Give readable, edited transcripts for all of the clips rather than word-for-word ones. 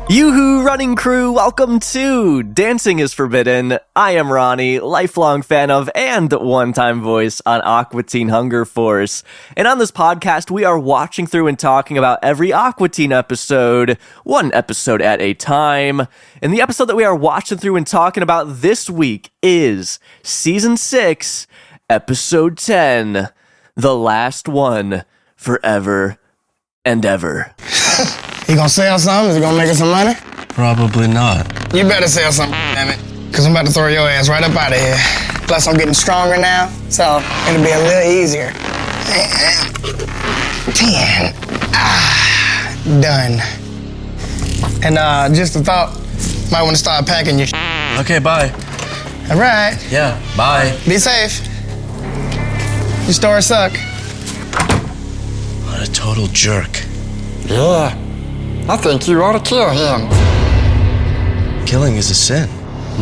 Yoo-hoo, running crew, welcome to Dancing is Forbidden. I am Ronnie, lifelong fan of and one-time voice on Aqua Teen Hunger Force. And on this podcast, we are watching through and talking about every Aqua Teen episode, one episode at a time. And the episode that we are watching through and talking about this week is Season 6, Episode 10, The Last One, Forever and Ever. You gonna sell something? Is it gonna make us some money? Probably not. You better sell something, damn it. Cause I'm about to throw your ass right up out of here. Plus I'm getting stronger now, so it'll be a little easier. 10. Done. And just a thought, might wanna start packing your Okay, bye. All right. Yeah, bye. Be safe. Your stories suck. What a total jerk. Yeah, I think you ought to kill him. Killing is a sin.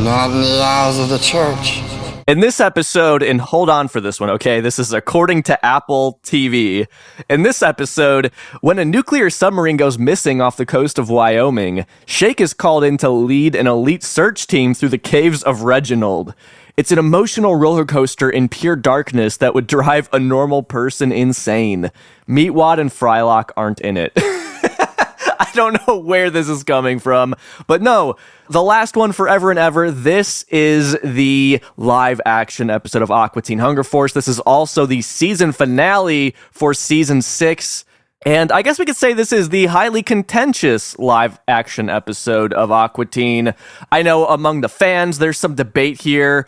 Not in the eyes of the church. In this episode, and hold on for this one, okay? This is according to Apple TV. In this episode, when a nuclear submarine goes missing off the coast of Wyoming, Shake is called in to lead an elite search team through the caves of Reginald. It's an emotional roller coaster in pure darkness that would drive a normal person insane. Meatwad and Frylock aren't in it. I don't know where this is coming from, but no, The Last One, Forever and Ever. This is the live action episode of Aqua Teen Hunger Force. This is also the season finale for season 6. And I guess we could say this is the highly contentious live action episode of Aqua Teen. I know among the fans, there's some debate here.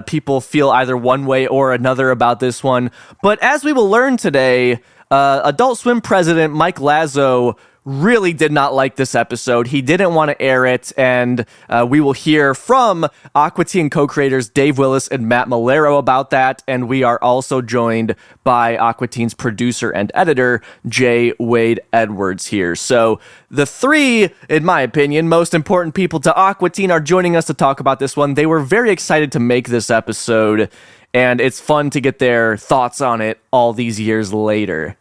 People feel either one way or another about this one. But as we will learn today, Adult Swim president Mike Lazo really did not like this episode. He didn't want to air it, and we will hear from Aqua Teen co-creators Dave Willis and Matt Maiellaro about that, and we are also joined by Aqua Teen's producer and editor, J. Wade Edwards here. So the three, in my opinion, most important people to Aqua Teen are joining us to talk about this one. They were very excited to make this episode, and it's fun to get their thoughts on it all these years later.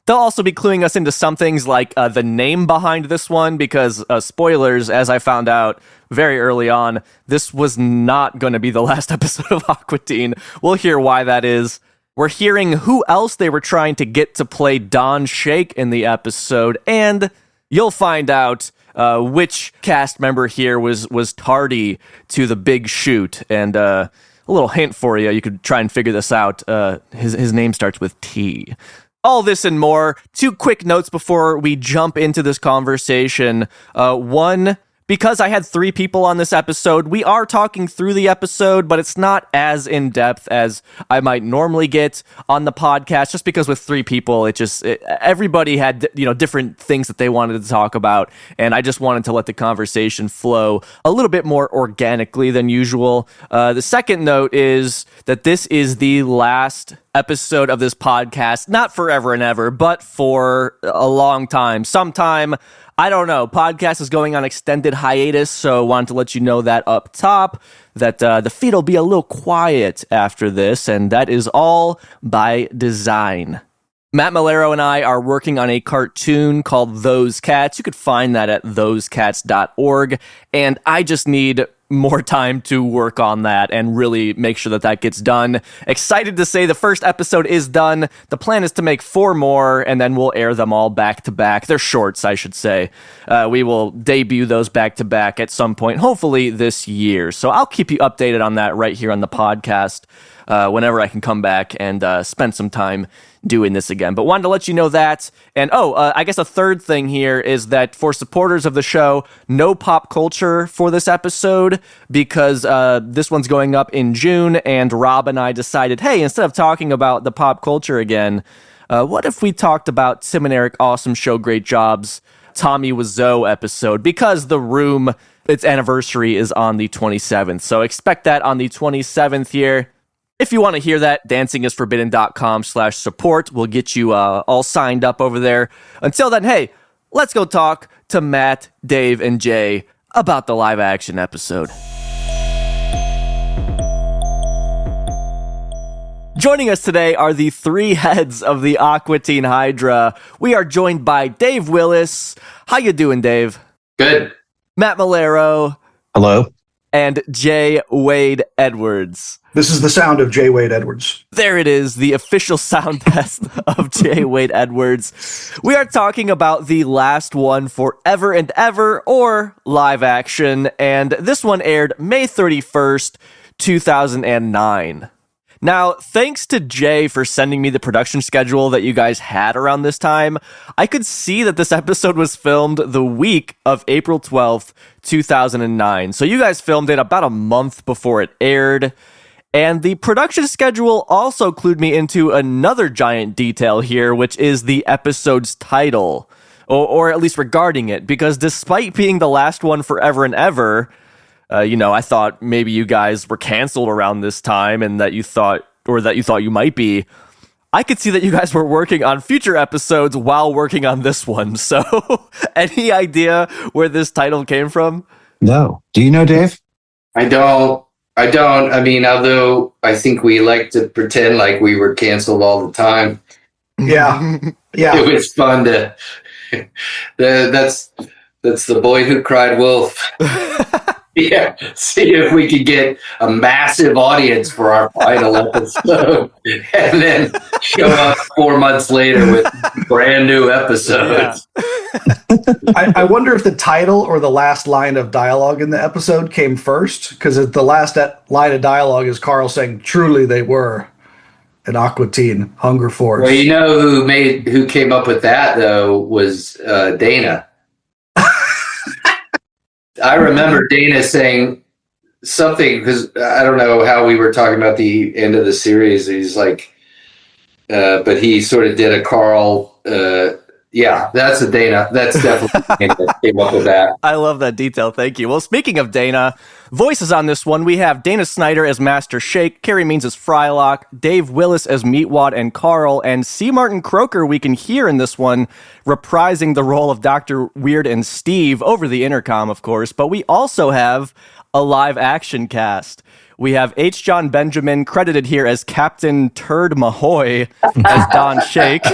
They'll also be cluing us into some things like the name behind this one, because spoilers, as I found out very early on, this was not going to be the last episode of Aqua Teen. We'll hear why that is. We're hearing who else they were trying to get to play Don Shake in the episode, and you'll find out which cast member here was tardy to the big shoot. And a little hint for you, you could try and figure this out. His name starts with T. All this and more. 2 quick notes before we jump into this conversation. One, because I had 3 people on this episode, we are talking through the episode, but it's not as in-depth as I might normally get on the podcast, just because with 3 people, everybody had, different things that they wanted to talk about, and I just wanted to let the conversation flow a little bit more organically than usual. The second note is that this is the last episode of this podcast, not forever and ever, but for a long time. Sometime, I don't know, podcast is going on extended hiatus, so wanted to let you know that up top, that the feed will be a little quiet after this, and that is all by design. Matt Maiellaro and I are working on a cartoon called Those Cats. You could find that at thosecats.org, and I just need more time to work on that and really make sure that gets done. Excited to say the first episode is done. The plan is to make 4 more, and then we'll air them all back to back. They're shorts, I should say. We will debut those back to back at some point, hopefully this year. So I'll keep you updated on that right here on the podcast whenever I can come back and spend some time doing this again. But wanted to let you know that. And I guess a third thing here is that for supporters of the show, no pop culture for this episode, because this one's going up in June, and Rob and I decided, hey, instead of talking about the pop culture again, what if we talked about Tim and Eric Awesome Show Great Jobs Tommy Wiseau episode, because The Room, its anniversary is on the 27th. So expect that on the 27th here. If you want to hear that, dancingisforbidden.com/support will get you all signed up over there. Until then, hey, let's go talk to Matt, Dave, and Jay about the live action episode. Joining us today are the 3 heads of the Aqua Teen Hydra. We are joined by Dave Willis. How you doing, Dave? Good. Matt Maiellaro, Hello. and J. Wade Edwards. This is the sound of J. Wade Edwards. There it is, the official sound test of J. Wade Edwards. We are talking about The Last One Forever and Ever, or live action, and this one aired May 31st, 2009. Now, thanks to Jay for sending me the production schedule that you guys had around this time, I could see that this episode was filmed the week of April 12th, 2009. So you guys filmed it about a month before it aired. And the production schedule also clued me into another giant detail here, which is the episode's title, or at least regarding it, because despite being the last one forever and ever, I thought maybe you guys were canceled around this time and that you thought you might be. I could see that you guys were working on future episodes while working on this one. So any idea where this title came from? No. Do you know, Dave? I don't. I mean, although I think we like to pretend like we were canceled all the time. Yeah. Yeah. It was fun to. That's the boy who cried wolf. Yeah, see if we could get a massive audience for our final episode and then show up 4 months later with brand new episodes. Yeah. I wonder if the title or the last line of dialogue in the episode came first, because the last line of dialogue is Carl saying, "Truly they were an Aqua Teen, Hunger Force." Well, you know who came up with that, though, was Dana. I remember Dana saying something, because I don't know how we were talking about the end of the series. He's like, but he sort of did a Carl. Yeah, that's a Dana. That's definitely Dana that came up with that. I love that detail. Thank you. Well, speaking of Dana, voices on this one, we have Dana Snyder as Master Shake, Carrie Means as Frylock, Dave Willis as Meatwad and Carl, and C. Martin Croker we can hear in this one reprising the role of Dr. Weird and Steve over the intercom, of course, but we also have a live action cast. We have H. John Benjamin credited here as Captain Turd Mahoy as Don Shake.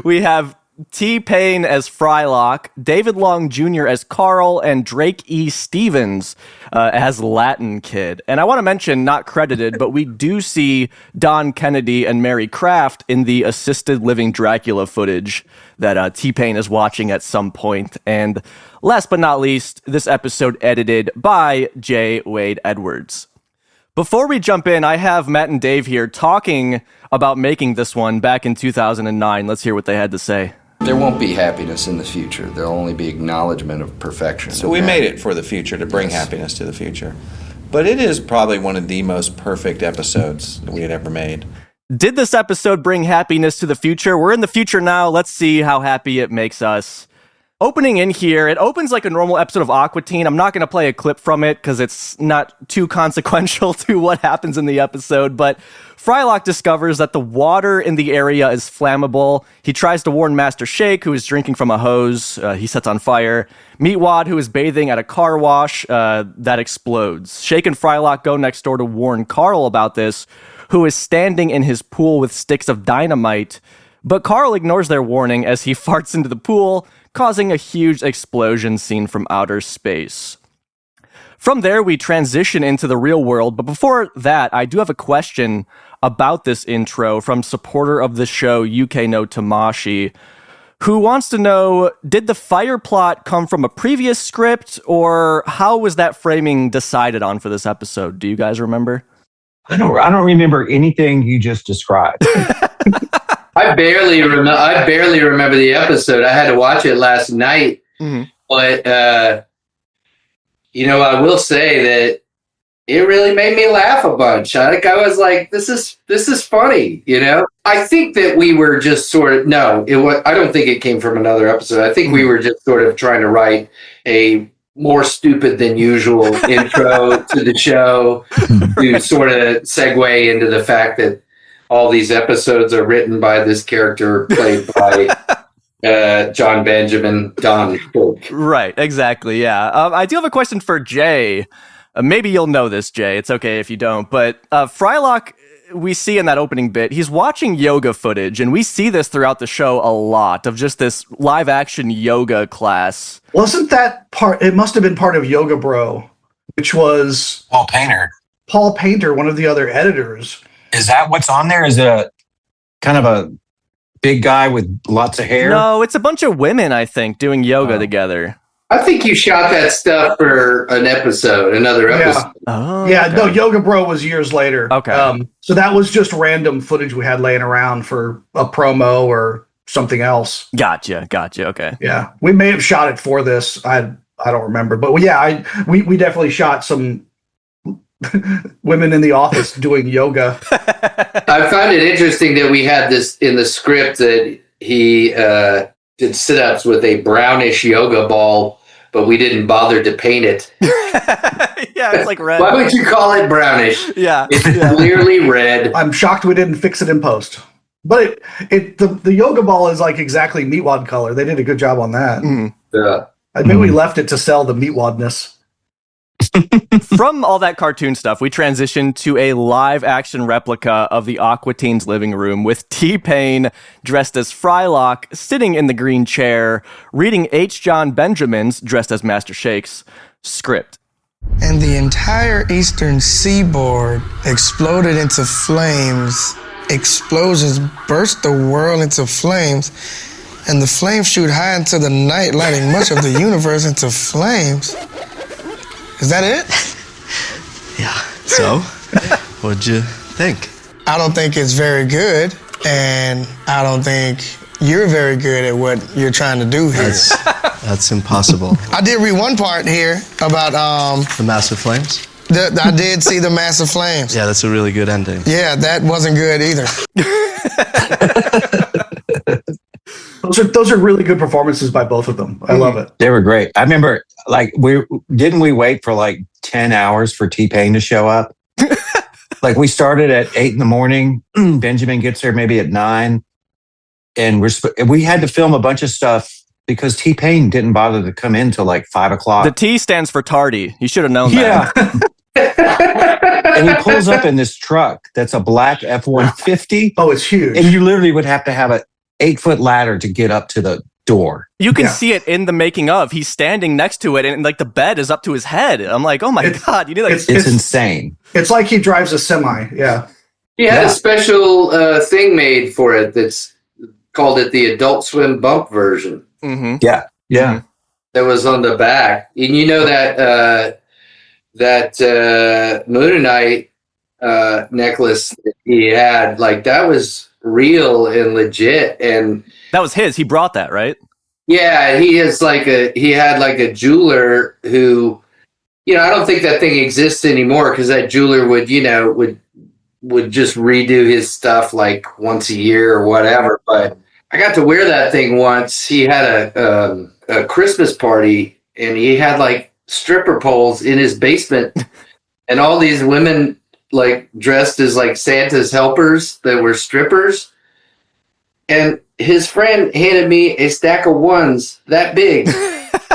We have T-Pain as Frylock, David Long Jr. as Carl, and Drake E. Stevens as Latin Kid. And I want to mention, not credited, but we do see Don Kennedy and Mary Kraft in the assisted living Dracula footage that T-Pain is watching at some point. And last but not least, this episode edited by J. Wade Edwards. Before we jump in, I have Matt and Dave here talking about making this one back in 2009. Let's hear what they had to say. There won't be happiness in the future. There'll only be acknowledgement of perfection. So we made it for the future, to bring happiness to the future. But it is probably one of the most perfect episodes that we had ever made. Did this episode bring happiness to the future? We're in the future now. Let's see how happy it makes us. Opening in here, it opens like a normal episode of Aqua Teen. I'm not going to play a clip from it because it's not too consequential to what happens in the episode, but Frylock discovers that the water in the area is flammable. He tries to warn Master Shake, who is drinking from a hose. He sets on fire. Meatwad, who is bathing at a car wash, that explodes. Shake and Frylock go next door to warn Carl about this, who is standing in his pool with sticks of dynamite. But Carl ignores their warning as he farts into the pool, causing a huge explosion seen from outer space. From there, we transition into the real world, but before that, I do have a question about this intro from supporter of the show, UK No Tamashi, who wants to know, did the fire plot come from a previous script, or how was that framing decided on for this episode? Do you guys remember? I don't remember anything you just described. I barely remember the episode. I had to watch it last night, but I will say that it really made me laugh a bunch. I was like, this is funny, I think that we were just sort of I don't think it came from another episode. I think we were just sort of trying to write a more stupid than usual intro to the show to sort of segue into the fact that all these episodes are written by this character played by John Benjamin, Don. Right, exactly, yeah. I do have a question for Jay. Maybe you'll know this, Jay. It's okay if you don't. But Frylock we see in that opening bit, he's watching yoga footage, and we see this throughout the show a lot of just this live action yoga class. Wasn't that part? It must have been part of Yoga Bro, which was Paul Painter, one of the other editors. Is that what's on there? Is it a kind of a big guy with lots of hair? No, it's a bunch of women, I think, doing yoga together. I think you shot that stuff for another episode. Oh, Yeah, okay. no, Yoga Bro was years later. Okay. So that was just random footage we had laying around for a promo or something else. Gotcha. Okay. Yeah, we may have shot it for this. I don't remember, but we definitely shot some women in the office doing yoga. I find it interesting that we had this in the script that he did sit-ups with a brownish yoga ball, but we didn't bother to paint it. Yeah, it's like red. Why would you call it brownish? Yeah. It's clearly red. I'm shocked we didn't fix it in post. But the yoga ball is like exactly Meatwad color. They did a good job on that. Yeah. I think we left it to sell the Meatwadness. From all that cartoon stuff, we transitioned to a live action replica of the Aqua Teen's living room with T-Pain dressed as Frylock sitting in the green chair, reading H. John Benjamin's, dressed as Master Shake's, script. And the entire eastern seaboard exploded into flames. Explosions burst the world into flames, and the flames shoot high into the night, lighting much of the universe into flames. Is that it? Yeah. So, what'd you think? I don't think it's very good, and I don't think you're very good at what you're trying to do here. That's impossible. I did read one part here about The Massive Flames? I did see the massive flames. Yeah, that's a really good ending. Yeah, that wasn't good either. Those are really good performances by both of them. I love it. They were great. I remember, like, we wait for like 10 hours for T-Pain to show up? Like, we started at 8 a.m. Benjamin gets there maybe at 9. And we had to film a bunch of stuff because T-Pain didn't bother to come in till like 5 o'clock. The T stands for tardy. You should have known that. Yeah. And he pulls up in this truck that's a black F-150. Oh, it's huge. And you literally would have to have an 8-foot ladder to get up to the door. You can see it in the making of. He's standing next to it, and like the bed is up to his head. I'm like, oh my God. You need like It's insane. It's like he drives a semi. Yeah. He had a special thing made for it that's called it the Adult Swim bump version. Mm-hmm. Yeah. Yeah. That was on the back. And you know that Moonite necklace that he had, like, that was real and legit. And That was his. He brought that, right? yeah, he had like a jeweler who, I don't think that thing exists anymore because that jeweler would just redo his stuff like once a year or whatever. But I got to wear that thing once. He had a Christmas party, and he had like stripper poles in his basement, and all these women like dressed as like Santa's helpers that were strippers. And his friend handed me a stack of ones that big,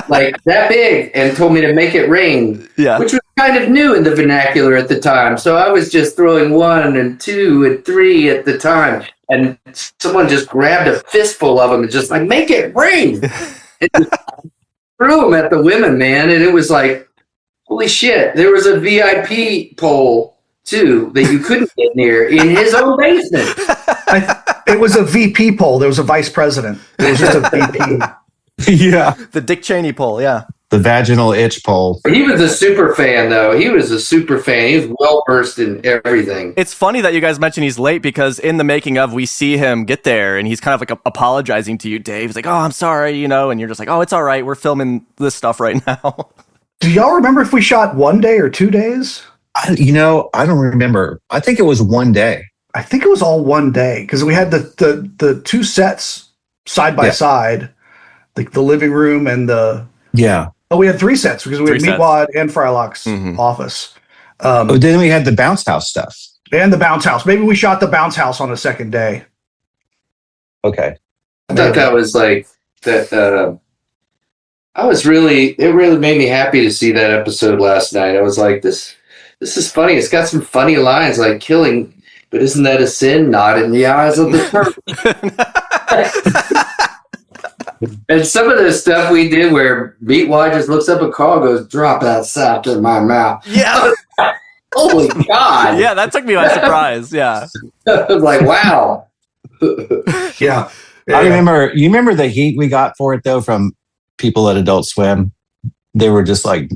like that big, and told me to make it rain, which was kind of new in the vernacular at the time. So I was just throwing 1 and 2 and 3 at the time. And someone just grabbed a fistful of them and just like, make it rain. And just threw them at the women, man. And it was like, holy shit. There was a VIP pole, too, that you couldn't get near in his own basement. It was a VP poll. There was a vice president. It was just a VP. Yeah. The Dick Cheney poll, yeah. The vaginal itch pole. He was a super fan, though. He was a super fan. He was well-versed in everything. It's funny that you guys mentioned he's late because in the making of, we see him get there and he's kind of like apologizing to you, Dave. He's like, oh, I'm sorry, and you're just like, oh, it's all right. We're filming this stuff right now. Do y'all remember if we shot 1 day or 2 days? I don't remember. I think it was 1 day. I think it was all 1 day because we had the 2 sets side by side, like the living room and the... Yeah. Oh, we had 3 sets because we had Meatwad and Frylock's office. Then we had the bounce house stuff. And the bounce house. Maybe we shot the bounce house on the second day. Okay. I thought that was like that. It really made me happy to see that episode last night. I was like, this is funny. It's got some funny lines, like killing But isn't that a sin? Not in the eyes of the church. And some of the stuff we did where Meatwad just looks up at Carl and goes, drop that sap in my mouth. Yeah. Holy God. Yeah, that took me by surprise. Yeah. I was like, wow. Yeah. I remember, you remember the heat we got for it though from people at Adult Swim? They were just like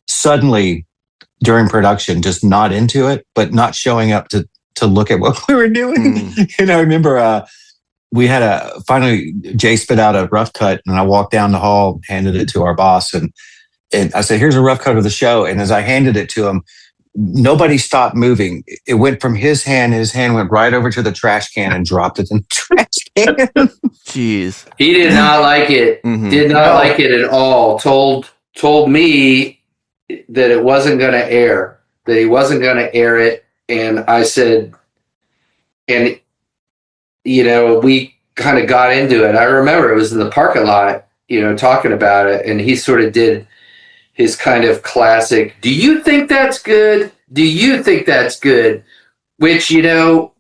suddenly during production, just not into it, but not showing up to look at what we were doing. And I remember we had finally Jay spit out a rough cut and I walked down the hall, handed it to our boss. And I said, here's a rough cut of the show. And as I handed it to him, nobody stopped moving. It went from his hand went right over to the trash can and dropped it in the trash can. Jeez. He did not like it. Did not like it at all. Told me that it wasn't going to air, that he wasn't going to air it. And I said, and, you know, we kind of got into it. I remember it was in the parking lot, you know, talking about it. And he sort of did his kind of classic, do you think that's good? Do you think that's good? Which, you know,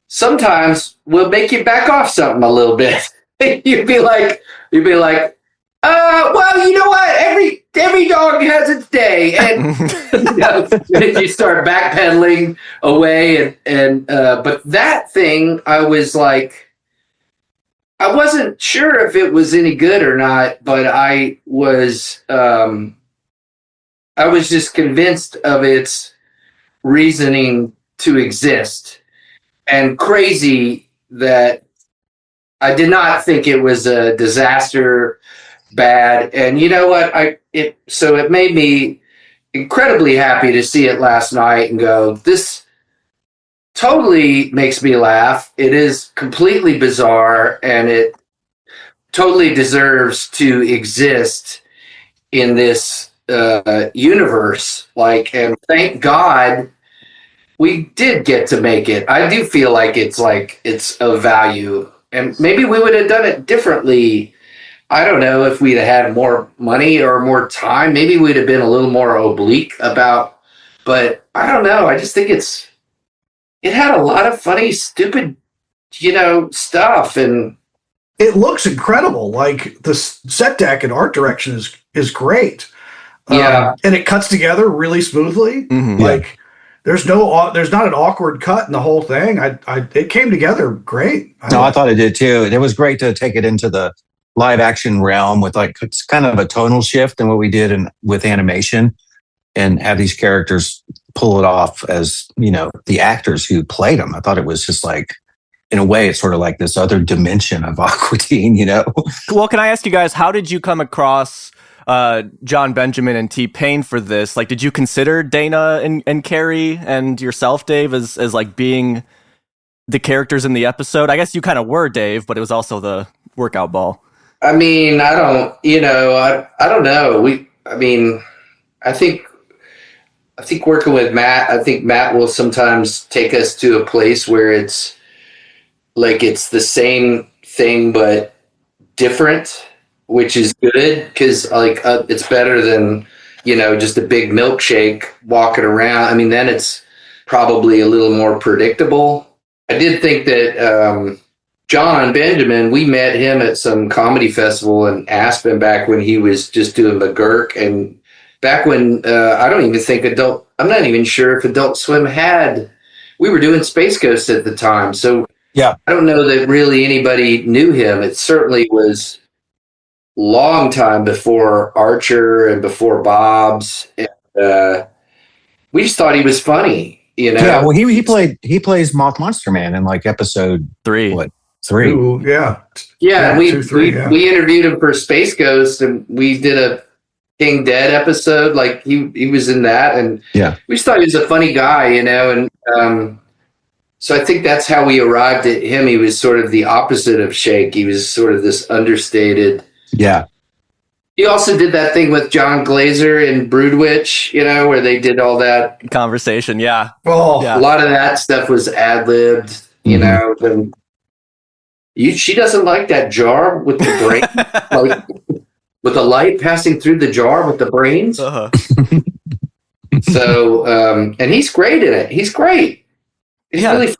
sometimes will make you back off something a little bit. You'd be like, well, you know what? Every dog has its day. And you start backpedaling away. But that thing, I was like, I wasn't sure if it was any good or not, but I was just convinced of its reasoning to exist, and crazy that I did not think it was a disaster, bad. And you know what? So it made me incredibly happy to see it last night and go, this totally makes me laugh. It is completely bizarre, and it totally deserves to exist in this universe. And thank God we did get to make it. I do feel like it's of value, and maybe we would have done it differently. I don't know if we'd have had more money or more time. Maybe we'd have been a little more oblique about, but I don't know. I just think it had a lot of funny, stupid, stuff, and it looks incredible. Like the set deck and art direction is great. Yeah, and it cuts together really smoothly. There's not an awkward cut in the whole thing. It came together great. I thought it did too. It was great to take it into the live action realm with it's kind of a tonal shift in what we did with animation, and have these characters pull it off as, the actors who played them. I thought it was just in a way, it's sort of like this other dimension of Aqua Teen, Well, can I ask you guys, how did you come across John Benjamin and T-Pain for this? Did you consider Dana and Carrie and yourself, Dave, as being the characters in the episode? I guess you kind of were, Dave, but it was also the workout ball. I mean, I don't know. I think working with Matt, I think Matt will sometimes take us to a place where it's the same thing but different, which is good, because it's better than just a big milkshake walking around. Then it's probably a little more predictable. I did think that John Benjamin, we met him at some comedy festival in Aspen back when he was just doing McGurk, and back when I'm not even sure if Adult Swim we were doing Space Ghost at the time. So yeah, I don't know that really anybody knew him. It certainly was a long time before Archer and before Bob's. And, we just thought he was funny, Yeah, well, he plays Moth Monster Man in episode 3. What? 3. Ooh, yeah. Yeah, we interviewed him for Space Ghost, and we did a King Dead episode. He was in that, and we just thought he was a funny guy, and so I think that's how we arrived at him. He was sort of the opposite of Shake. He was sort of this understated. Yeah. He also did that thing with John Glazer in Broodwitch, where they did all that conversation. Yeah. Oh, yeah. A lot of that stuff was ad-libbed, and she doesn't like that jar with the brain, with the light passing through the jar with the brains. Uh-huh. So, and he's great in it. He's great. He's really.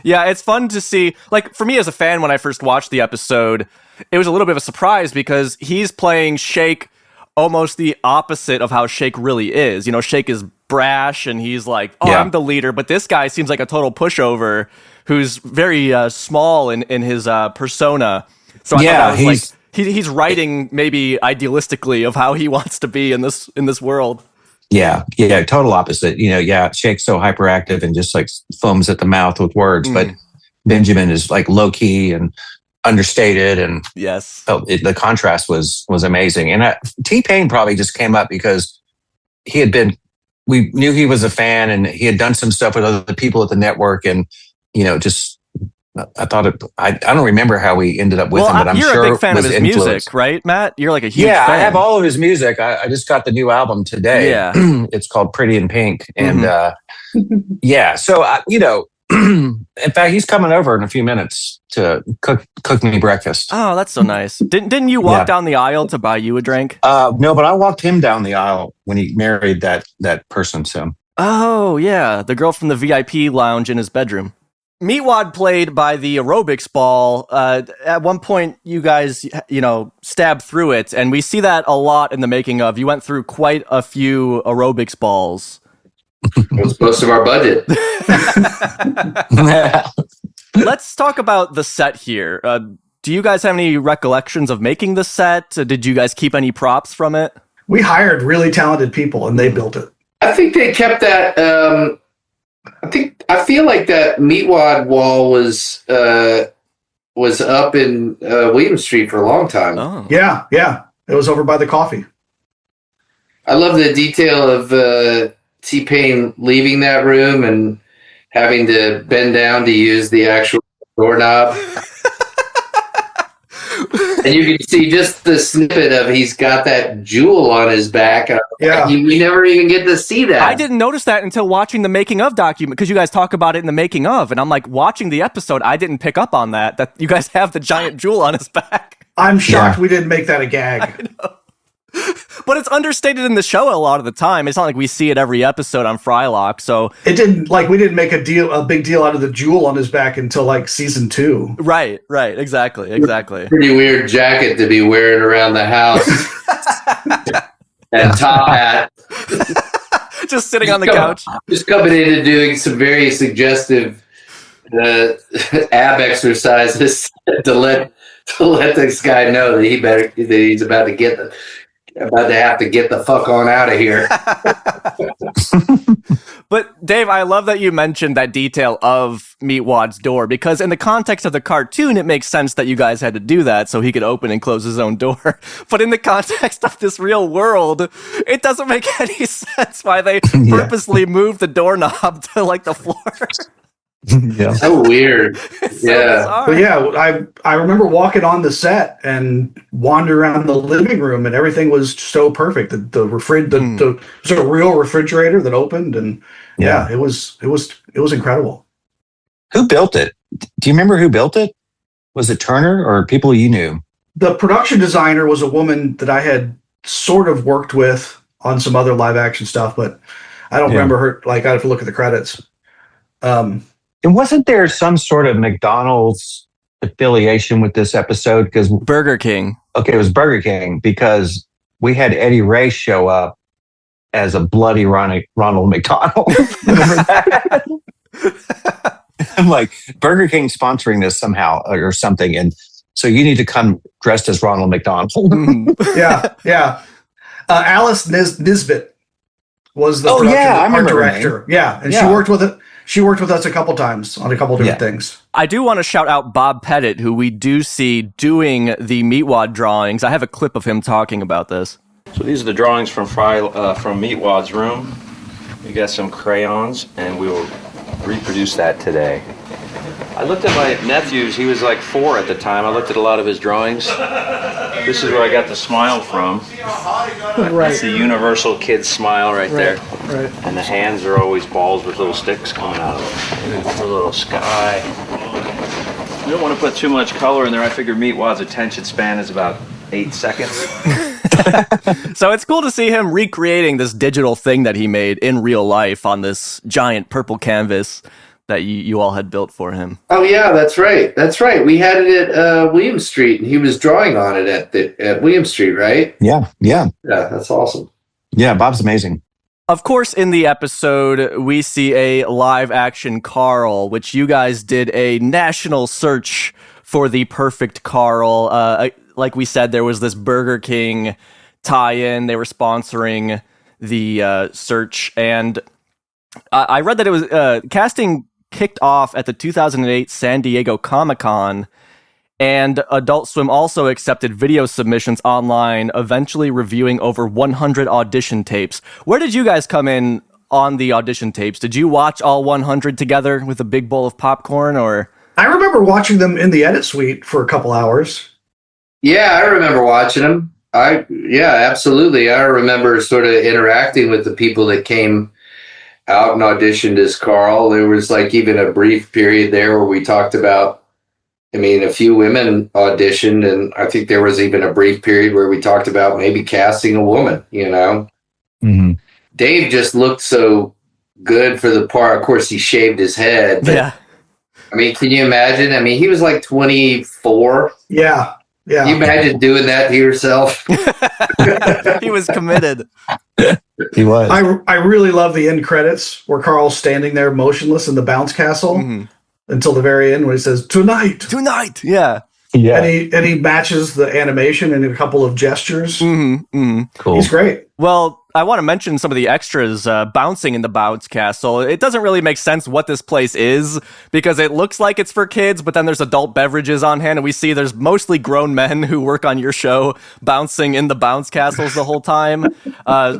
Yeah, it's fun to see. Like, for me as a fan, when I first watched the episode, it was a little bit of a surprise because he's playing Shake almost the opposite of how Shake really is. You know, Shake is brash and he's like, I'm the leader. But this guy seems like a total pushover who's very small in his persona. So I thought that was he's writing maybe idealistically of how he wants to be in this world. Yeah, total opposite. You know, Shake's so hyperactive and just like foams at the mouth with words, but Benjamin is like low key and understated, and the contrast was amazing. And T-Pain probably just came up because we knew he was a fan, and he had done some stuff with other people at the network, and just. I thought I don't remember how we ended up with him, but I'm sure you're a big fan of his influenced. music, right, Matt? You're like a huge fan. I have all of his music. I just got the new album today. Yeah. It's called Pretty in Pink. And so, in fact, he's coming over in a few minutes to cook me breakfast. Oh, that's so nice. Didn't you walk down the aisle to buy you a drink? No, but I walked him down the aisle when he married that person. So. Oh, yeah. The girl from the VIP lounge in his bedroom. Meatwad played by the aerobics ball. At one point, you guys, stabbed through it, and we see that a lot in the making of. You went through quite a few aerobics balls. It was most of our budget. Let's talk about the set here. Do you guys have any recollections of making the set? Did you guys keep any props from it? We hired really talented people, and they built it. I think they kept that. I feel like that Meatwad wall was up in William Street for a long time. Oh. Yeah. It was over by the coffee. I love the detail of T-Pain leaving that room and having to bend down to use the actual doorknob. And you can see just the snippet of he's got that jewel on his back. Yeah. We never even get to see that. I didn't notice that until watching the making of document, because you guys talk about it in the making of, and I'm like, watching the episode, I didn't pick up on that you guys have the giant jewel on his back. I'm shocked we didn't make that a gag. I know. But it's understated in the show a lot of the time. It's not like we see it every episode on Frylock, so it didn't we didn't make a big deal out of the jewel on his back until like season 2. Right, exactly. Pretty weird jacket to be wearing around the house. And top hat. Just sitting on the couch. Just coming in and doing some very suggestive ab exercises to let this guy know that he's about to have to get the fuck on out of here. But Dave, I love that you mentioned that detail of Meatwad's door, because in the context of the cartoon, it makes sense that you guys had to do that so he could open and close his own door. But in the context of this real world, it doesn't make any sense why they purposely moved the doorknob to like the floor. Yeah. So weird. But I remember walking on the set and wander around the living room, and everything was so perfect. The was a real refrigerator that opened, and it was incredible. Who built it? Do you remember who built it? Was it Turner or people you knew? The production designer was a woman that I had sort of worked with on some other live action stuff, but I don't remember her. Like, I have to look at the credits. And wasn't there some sort of McDonald's affiliation with this episode? Because Burger King. Okay, it was Burger King, because we had Eddie Ray show up as a bloody Ronald McDonald. Remember that? I'm like, Burger King sponsoring this somehow or something, and so you need to come dressed as Ronald McDonald. Yeah. Alice Nisbet was the art director. Yeah, and she worked with it. She worked with us a couple times on a couple different things. I do want to shout out Bob Pettit, who we do see doing the Meatwad drawings. I have a clip of him talking about this. So these are the drawings from Meatwad's room. We got some crayons, and we will reproduce that today. I looked at my nephew's. He was like 4 at the time. I looked at a lot of his drawings. This is where I got the smile from. Right. It's the universal kid smile right there. Right. And the hands are always balls with little sticks coming out of them. A little sky. You don't want to put too much color in there. I figure Meatwad's attention span is about 8 seconds. So it's cool to see him recreating this digital thing that he made in real life on this giant purple canvas that you all had built for him. Oh yeah, that's right. That's right. We had it at William Street, and he was drawing on it at William Street, right? Yeah. Yeah, that's awesome. Yeah, Bob's amazing. Of course, in the episode, we see a live action Carl, which you guys did a national search for the perfect Carl. Like we said, there was this Burger King tie-in. They were sponsoring the search. And I read that it was casting kicked off at the 2008 San Diego Comic-Con. And Adult Swim also accepted video submissions online, eventually reviewing over 100 audition tapes. Where did you guys come in on the audition tapes? Did you watch all 100 together with a big bowl of popcorn, or? I remember watching them in the edit suite for a couple hours. Yeah, I remember watching them. Yeah, absolutely. I remember sort of interacting with the people that came out and auditioned as Carl. There was like even a brief period there where we talked about, I mean, a few women auditioned, and I think there was even a brief period where we talked about maybe casting a woman, you know? Mm-hmm. Dave just looked so good for the part. Of course, he shaved his head. But, Yeah. I mean, can you imagine? I mean, he was like 24. Yeah. Can you imagine doing that to yourself? He was committed. He was. I really love the end credits where Carl's standing there motionless in the bounce castle until the very end when he says, "Tonight." Yeah. Yeah. And he matches the animation in a couple of gestures. Cool. He's great. Well, I want to mention some of the extras bouncing in the bounce castle. It doesn't really make sense what this place is because it looks like it's for kids, but then there's adult beverages on hand, and we see there's mostly grown men who work on your show bouncing in the bounce castles the whole time.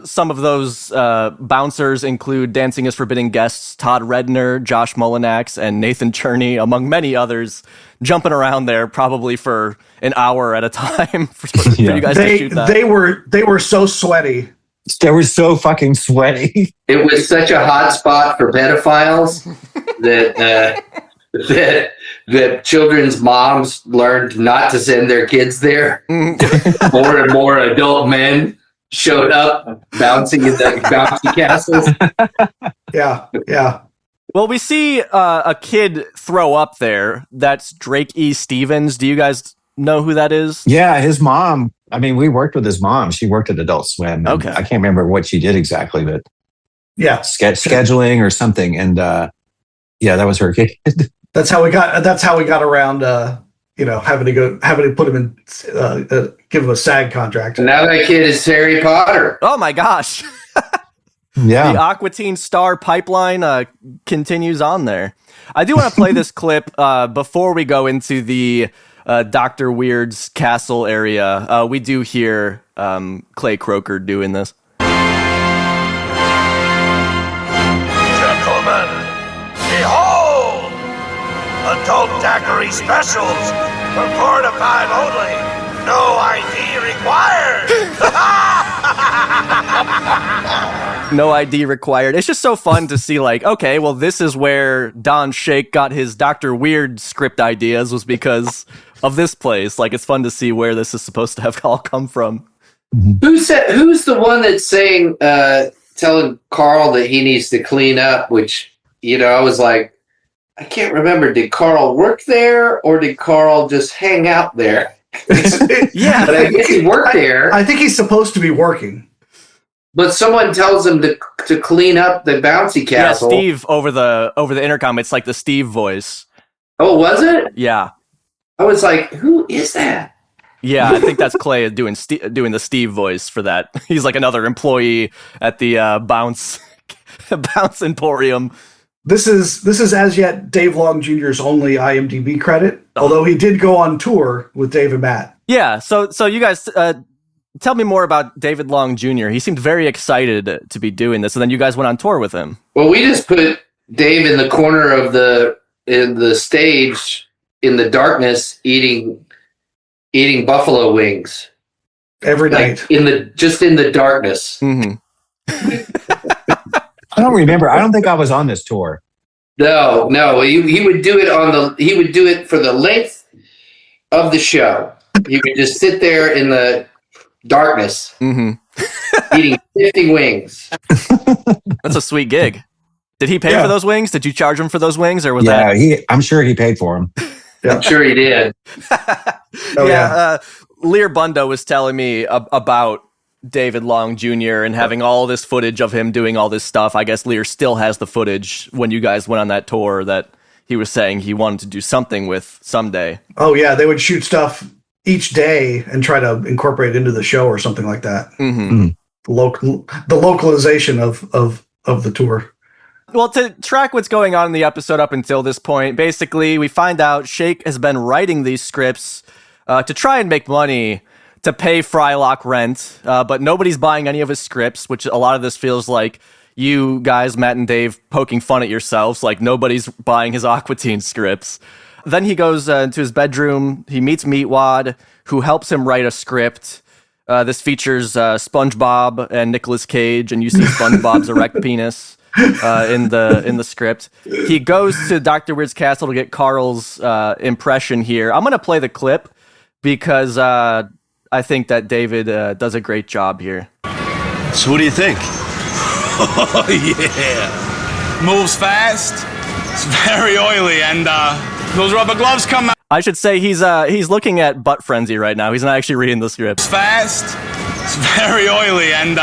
Some of those bouncers include Dancing is Forbidden guests Todd Redner, Josh Molinax, and Nathan Cherney, among many others, jumping around there probably for an hour at a time for you guys to shoot that. They were so sweaty. They were so fucking sweaty. It was such a hot spot for pedophiles that children's moms learned not to send their kids there. More and more adult men showed up bouncing in the bouncy castles. Yeah. Well, we see a kid throw up there. That's Drake E. Stevens. Do you guys know who that is? Yeah, his mom. I mean, we worked with his mom. She worked at Adult Swim. Okay. I can't remember what she did exactly, but yeah, scheduling or something. And yeah, that was her kid. That's how we got around. Having to put him in, give him a SAG contract. And now that kid is Harry Potter. Oh my gosh. Yeah. The Aqua Teen star pipeline continues on there. I do want to play this clip before we go into the Dr. Weird's castle area. We do hear Clay Croker doing this. Gentlemen, behold! Adult daiquiri specials for 4 to 5 only. No ID required! No ID required. It's just so fun to see, like, okay, well, this is where Don Shake got his Dr. Weird script ideas, was because of this place. Like, it's fun to see where this is supposed to have all come from. Who's the one that's saying, telling Carl that he needs to clean up, which, I was like, I can't remember. Did Carl work there or did Carl just hang out there? Yeah. But I guess he worked there. I think he's supposed to be working. But someone tells him to clean up the bouncy castle. Yeah, Steve over the intercom. It's like the Steve voice. Oh, was it? Yeah. I was like, who is that? Yeah, I think that's Clay doing the Steve voice for that. He's like another employee at the Bounce Emporium. This is as yet Dave Long Jr.'s only IMDb credit, although he did go on tour with Dave and Matt. Yeah, so you guys tell me more about David Long Jr. He seemed very excited to be doing this, and then you guys went on tour with him. Well, we just put Dave in the corner of the stage in the darkness eating buffalo wings every night in the darkness. Mm-hmm. I don't remember. I don't think I was on this tour. No. He would do it he would do it for the length of the show. He would just sit there in the darkness. Mm-hmm. Eating 50 wings. That's a sweet gig. Did he pay for those wings? Did you charge him for those wings, or was that? Yeah, I'm sure he paid for them. I'm sure he did. Lear Bundo was telling me about David Long Jr. and having all this footage of him doing all this stuff. I guess Lear still has the footage when you guys went on that tour that he was saying he wanted to do something with someday. Oh yeah, they would shoot stuff each day and try to incorporate it into the show or something like that. Mm-hmm. The localization of the tour. Well, to track what's going on in the episode up until this point, basically we find out Shake has been writing these scripts to try and make money to pay Frylock rent, but nobody's buying any of his scripts, which a lot of this feels like you guys, Matt and Dave, poking fun at yourselves, like nobody's buying his Aqua Teen scripts. Then he goes into his bedroom, he meets Meatwad, who helps him write a script. This features SpongeBob and Nicolas Cage, and you see SpongeBob's erect penis in the script. He goes to Dr. Weird's castle to get Carl's impression here. I'm going to play the clip because I think that David does a great job here. So what do you think? Oh, yeah. Moves fast. It's very oily, and those rubber gloves come out. I should say he's looking at Butt Frenzy right now. He's not actually reading the script. It's fast. It's very oily, and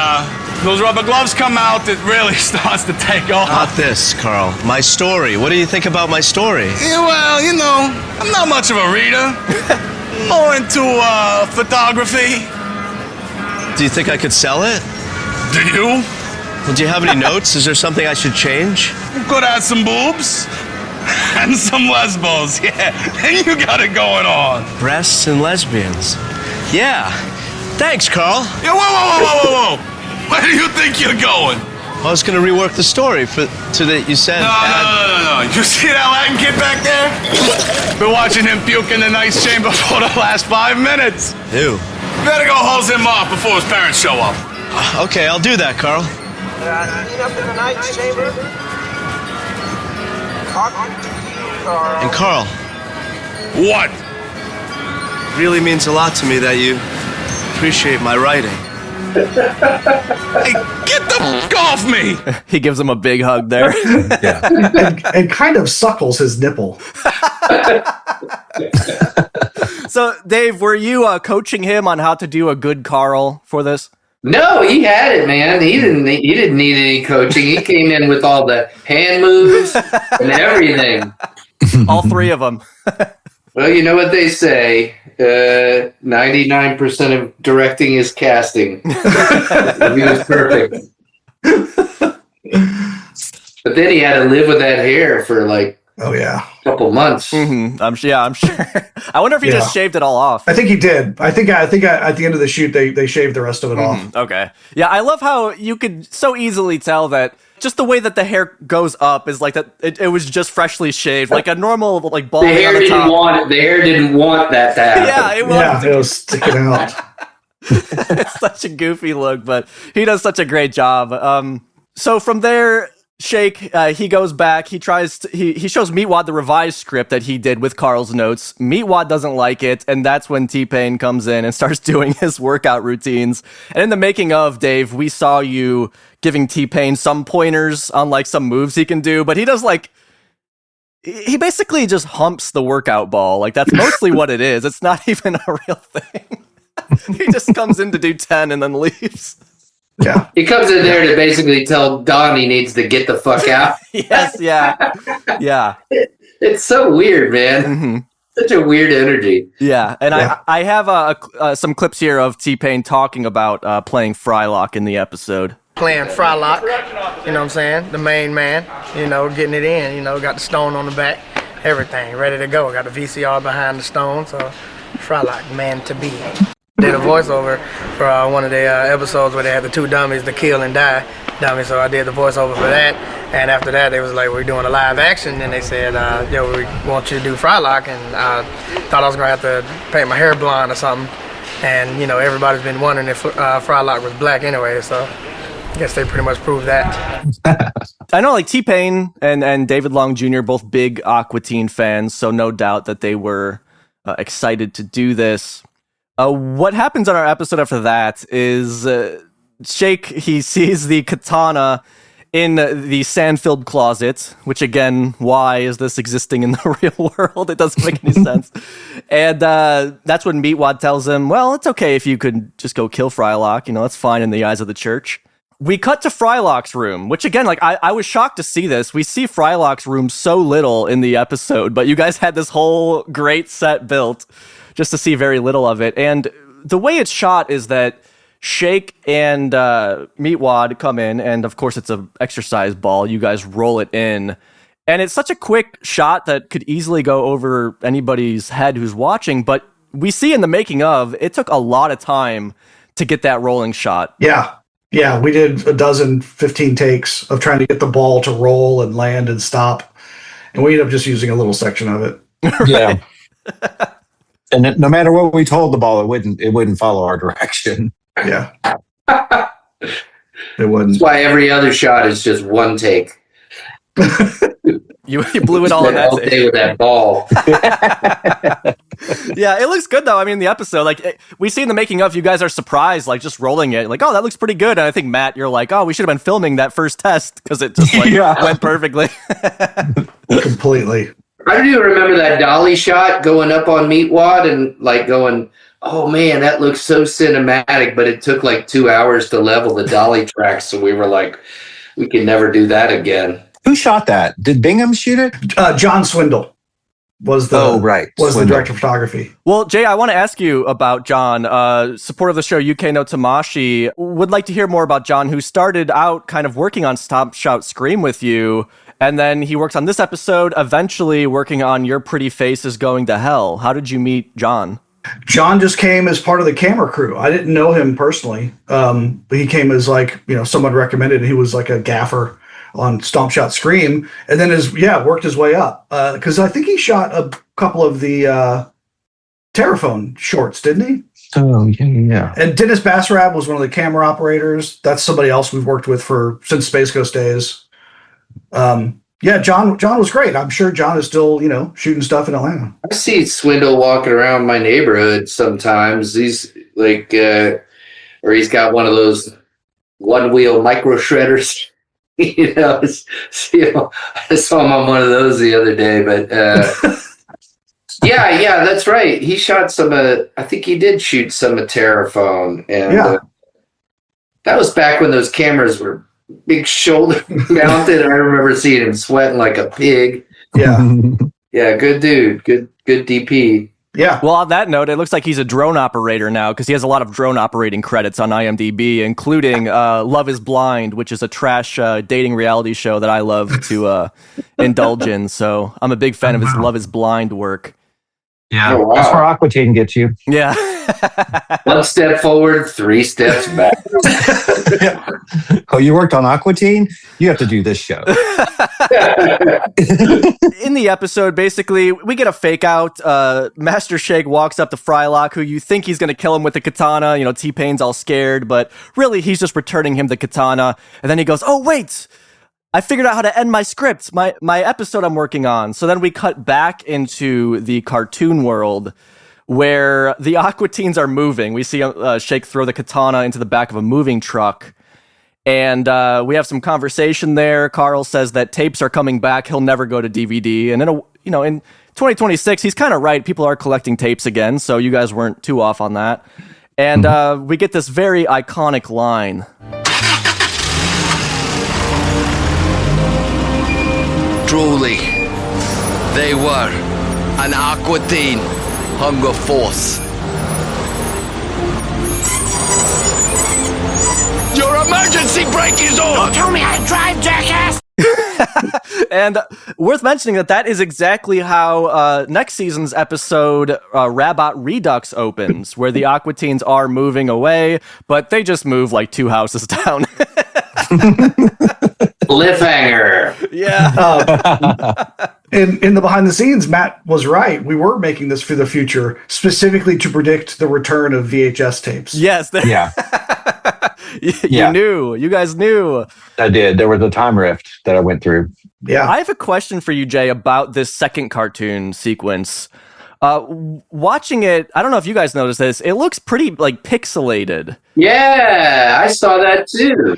those rubber gloves come out. It really starts to take off. Not this, Carl. My story. What do you think about my story? Yeah, well, you know, I'm not much of a reader. More into photography. Do you think I could sell it? Do you? Well, do you have any notes? Is there something I should change? You could add some boobs and some lesbos. Yeah, and you got it going on. Breasts and lesbians. Yeah. Thanks, Carl. Yeah, whoa. Where do you think you're going? I was going to rework the story so that you said... No. You see that Latin kid back there? Been watching him puke in the nice chamber for the last 5 minutes. Ew. You better go hose him off before his parents show up. Okay, I'll do that, Carl. Clean up in the night chamber. And Carl. What? It really means a lot to me that you appreciate my writing. Hey, get the f*** off me! He gives him a big hug there. and kind of suckles his nipple. So, Dave, were you coaching him on how to do a good Carl for this? No, he had it, man. He didn't need any coaching. He came in with all the hand moves and everything. All three of them. Well, you know what they say. 99% of directing is casting. He was perfect. But then he had to live with that hair for like a couple months. Mm-hmm. I'm sure. I wonder if he just shaved it all off. I think he did. I think at the end of the shoot they shaved the rest of it off. Okay. Yeah, I love how you could so easily tell that just the way that the hair goes up is like that. It was just freshly shaved, like a normal like bald. The hair didn't want that to happen. Yeah, it was sticking out. It's such a goofy look, but he does such a great job. So from there, Shake, he goes back. He shows Meatwad the revised script that he did with Carl's notes. Meatwad doesn't like it, and that's when T-Pain comes in and starts doing his workout routines. And in the making of, Dave, we saw you giving T-Pain some pointers on like some moves he can do, but he does like he basically just humps the workout ball. Like that's mostly what it is. It's not even a real thing. He just comes in to do 10 and then leaves. Yeah. He comes in there to basically tell Don he needs to get the fuck out. Yes, yeah. It's so weird, man. Mm-hmm. Such a weird energy. Yeah, and I have some clips here of T-Pain talking about playing Frylock in the episode. Playing Frylock, you know what I'm saying? The main man, you know, getting it in, you know, got the stone on the back, everything, ready to go. Got the VCR behind the stone, so Frylock, man to be. Did a voiceover for one of the episodes where they had the two dummies, the kill and die dummies, so I did the voiceover for that. And after that, they was like, we're doing a live action, and they said, yo, we want you to do Frylock, and I thought I was gonna have to paint my hair blonde or something. And, you know, everybody's been wondering if Frylock was black anyway, so I guess they pretty much proved that. I know, like, T-Pain and David Long Jr., both big Aqua Teen fans, so no doubt that they were excited to do this. What happens on our episode after that is Shake, he sees the katana in the sand-filled closet, which again, why is this existing in the real world? It doesn't make any sense. And that's when Meatwad tells him, well, it's okay if you could just go kill Frylock. That's fine in the eyes of the church. We cut to Frylock's room, which again, like I was shocked to see this. We see Frylock's room so little in the episode, but you guys had this whole great set built just to see very little of it. And the way it's shot is that Shake and Meatwad come in, and of course it's an exercise ball. You guys roll it in. And it's such a quick shot that could easily go over anybody's head who's watching, but we see in the making of, it took a lot of time to get that rolling shot. Yeah, we did 15 takes of trying to get the ball to roll and land and stop. And we ended up just using a little section of it. Yeah. And no matter what we told the ball, it wouldn't follow our direction. Yeah. It wouldn't. That's why every other shot is just one take. You blew it all in that all day with that ball. Yeah, it looks good though. I mean, the episode, we see in the making of, you guys are surprised, just rolling it, oh, that looks pretty good. And I think Matt, you're like, oh, we should have been filming that first test because it just went perfectly. Completely. I do remember that dolly shot going up on Meatwad and going, oh man, that looks so cinematic, but it took 2 hours to level the dolly tracks, so we were like, we can never do that again. Who shot that? Did Bingham shoot it? John Swindle was the the director of photography. Well, Jay, I want to ask you about John, supporter of the show UK no Tamashi. Would like to hear more about John, who started out kind of working on Stop Shout Scream with you, and then he works on this episode, eventually working on Your Pretty Face is Going to Hell. How did you meet John? John just came as part of the camera crew. I didn't know him personally, but he came as someone recommended, and he was a gaffer on Stomp Shout Scream, and then worked his way up, because I think he shot a couple of the Terraphone shorts, didn't he? Oh yeah. And Dennis Bassarab was one of the camera operators. That's somebody else we've worked with since Space Ghost days. John was great. I'm sure John is still shooting stuff in Atlanta. I see Swindle walking around my neighborhood sometimes. He's or he's got one of those one-wheel micro shredders. I saw him on one of those the other day, but yeah, that's right. He shot some. I think he did shoot some of Terraphone, and that was back when those cameras were big shoulder mounted. I remember seeing him sweating like a pig. Yeah, yeah, good dude, good DP. Yeah. Well, on that note, it looks like he's a drone operator now because he has a lot of drone operating credits on IMDb, including Love is Blind, which is a trash dating reality show that I love to indulge in. So I'm a big fan of his Love is Blind work. Yeah, oh, wow. That's where Aqua Teen gets you. Yeah. 1 step forward, 3 steps back. Oh, you worked on Aqua Teen? You have to do this show. In the episode, basically, we get a fake out. Master Shake walks up to Frylock, who you think he's going to kill him with the katana. T-Pain's all scared, but really he's just returning him the katana. And then he goes, oh, wait, I figured out how to end my script, my episode I'm working on. So then we cut back into the cartoon world where the Aqua Teens are moving. We see Shake throw the katana into the back of a moving truck. And we have some conversation there. Carl says that tapes are coming back. He'll never go to DVD. And then, in 2026, he's kind of right. People are collecting tapes again. So you guys weren't too off on that. And we get this very iconic line. Truly, they were an Aqua Teen hunger force. Your emergency brake is on! Don't tell me how to drive, jackass! And worth mentioning that is exactly how next season's episode, Rabot Redux, opens, where the Aqua Teens are moving away, but they just move 2 houses down. Cliffhanger. Yeah. In the behind the scenes, Matt was right. We were making this for the future, specifically to predict the return of VHS tapes. Yes. Yeah. You knew. You guys knew. I did. There was a time rift that I went through. Yeah. I have a question for you, Jay, about this second cartoon sequence. Watching it, I don't know if you guys noticed this. It looks pretty like pixelated. Yeah, I saw that too.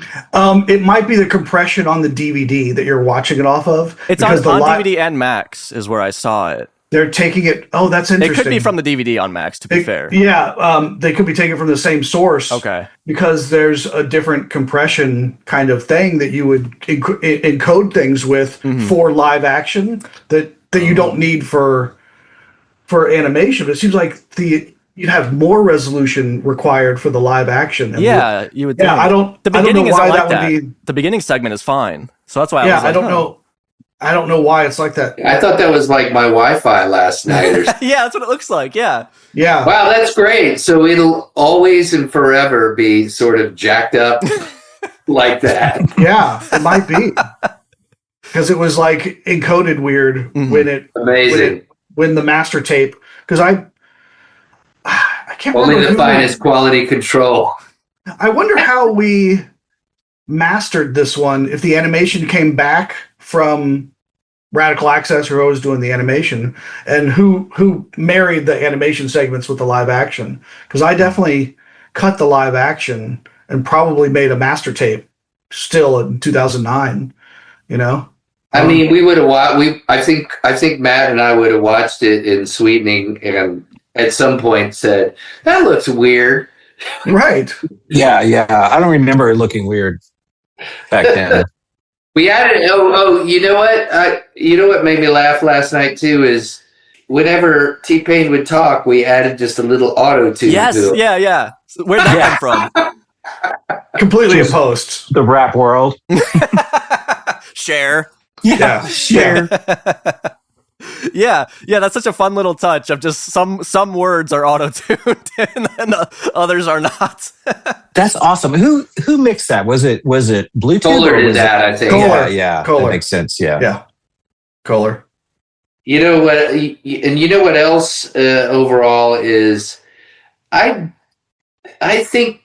It might be the compression on the DVD that you're watching it off of. It's on DVD and Max is where I saw it. They're taking it. Oh, that's interesting. It could be from the DVD on Max, to be fair. Yeah, they could be taken from the same source. Okay. Because there's a different compression kind of thing that you would encode things with for live action that you don't need for animation. But it seems like you'd have more resolution required for the live action. Yeah, you would think. Yeah, I don't know why that would be. The beginning segment is fine. So that's why I was like, I don't know. I don't know why it's like that. I thought that was like my Wi-Fi last night. Yeah, that's what it looks like. Yeah. Yeah. Wow, that's great. So it'll always and forever be sort of jacked up like that. Yeah, it might be. Because it was like encoded weird when the master tape. Because I can't remember. Only the finest quality control. I wonder how we mastered this one. If the animation came back from Radical Access, who was doing the animation, and who married the animation segments with the live action. Because I definitely cut the live action and probably made a master tape still in 2009. You know. I mean, we would have watched. I think Matt and I would have watched it in sweetening, and at some point said that looks weird. Right. Yeah. I don't remember it looking weird back then. We added. You know what? You know what made me laugh last night too is whenever T-Pain would talk, we added just a little auto tune. Yes. To it. Yeah. Where'd that come from? Completely opposed. The rap world. Share. Yeah. Share. Yeah, that's such a fun little touch of just some words are auto-tuned and the others are not. That's awesome. Who mixed that? Was it Bluetooth? Kohler did that, I think. Yeah. Kohler. That makes sense. Yeah. Kohler. You know what? And you know what else? Overall, is I think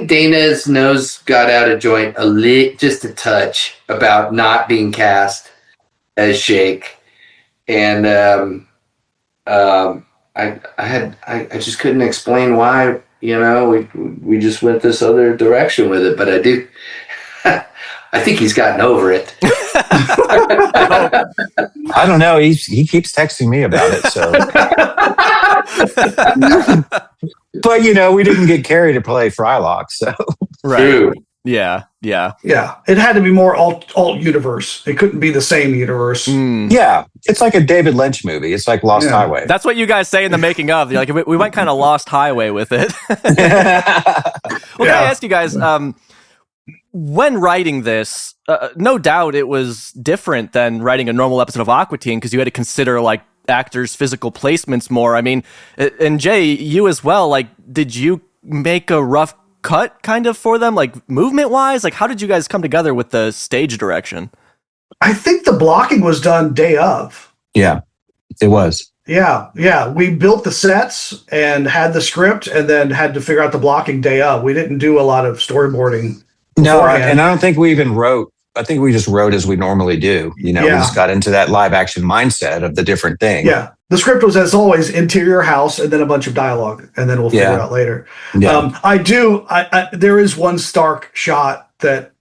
Dana's nose got out of joint just a touch about not being cast as Shake, and I just couldn't explain why. You know, we just went this other direction with it, but I do. I think he's gotten over it. I don't know. He keeps texting me about it. So, but we didn't get Carrie to play Frylock, so right. True. Yeah. It had to be more alt universe. It couldn't be the same universe. Yeah, it's like a David Lynch movie. It's like Lost Highway. That's what you guys say in the making of. You're like, we went kind of Lost Highway with it. Can I ask you guys? When writing this, no doubt it was different than writing a normal episode of Aqua Teen because you had to consider like actors' physical placements more. I mean, and Jay, you as well. Like, did you make a rough cut kind of for them, like movement wise? Like, how did you guys come together with the stage direction? I think the blocking was done day of. Yeah, it was. Yeah. We built the sets and had the script and then had to figure out the blocking day of. We didn't do a lot of storyboarding. No, and I don't think we even wrote. I think we just wrote as we normally do. We just got into that live action mindset of the different thing. Yeah. The script was, as always, interior house and then a bunch of dialogue, and then we'll figure it out later. Yeah. There is one stark shot that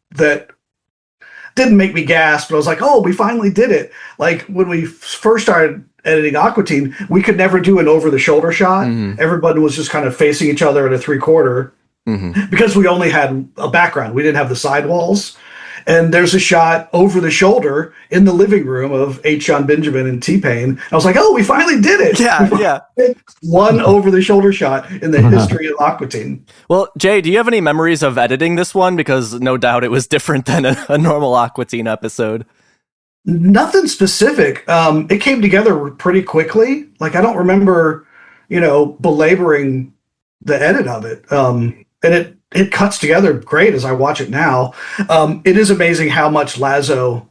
didn't make me gasp, but I was like, oh, we finally did it. Like when we first started editing Aqua Teen, we could never do an over-the-shoulder shot. Mm-hmm. Everybody was just kind of facing each other at a 3/4 because we only had a background. We didn't have the sidewalls. And there's a shot over the shoulder in the living room of H. John Benjamin and T-Pain. I was like, oh, we finally did it. Yeah. One over the shoulder shot in the history of Aqua Teen. Well, Jay, do you have any memories of editing this one? Because no doubt it was different than a normal Aqua Teen episode. Nothing specific. It came together pretty quickly. Like, I don't remember, belaboring the edit of it. And it cuts together great as I watch it now. It is amazing how much Lazo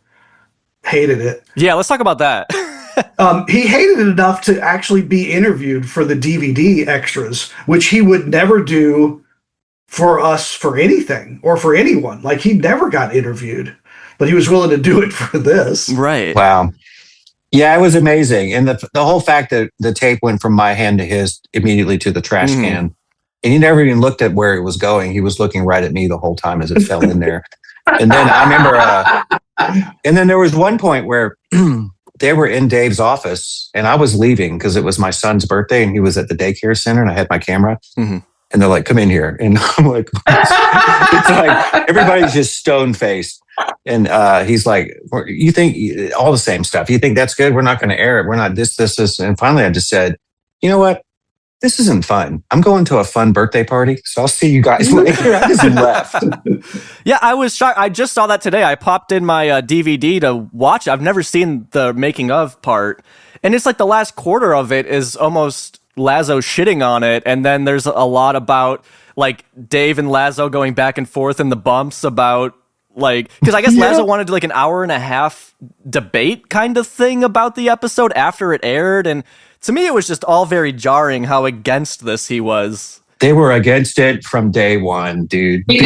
hated it. Yeah, let's talk about that. He hated it enough to actually be interviewed for the DVD extras, which he would never do for us for anything or for anyone. Like, he never got interviewed, but he was willing to do it for this. Right. Wow. Yeah, it was amazing. And the whole fact that the tape went from my hand to his immediately to the trash can. And he never even looked at where it was going. He was looking right at me the whole time as it fell in there. And then I remember, and then there was one point where they were in Dave's office and I was leaving because it was my son's birthday and he was at the daycare center and I had my camera. And they're like, come in here. And I'm like, it's like everybody's just stone faced. And he's like, you think all the same stuff. You think that's good? We're not going to air it. We're not this. And finally I just said, you know what? This isn't fun. I'm going to a fun birthday party, so I'll see you guys later. I just left. Yeah, I was shocked. I just saw that today. I popped in my DVD to watch it. I've never seen the making of part. And it's like the last quarter of it is almost Lazo shitting on it. And then there's a lot about like Dave and Lazo going back and forth in the bumps about like, because I guess Lazo wanted like an hour and a half debate kind of thing about the episode after it aired. And to me, it was just all very jarring how against this he was. They were against it from day one, dude. We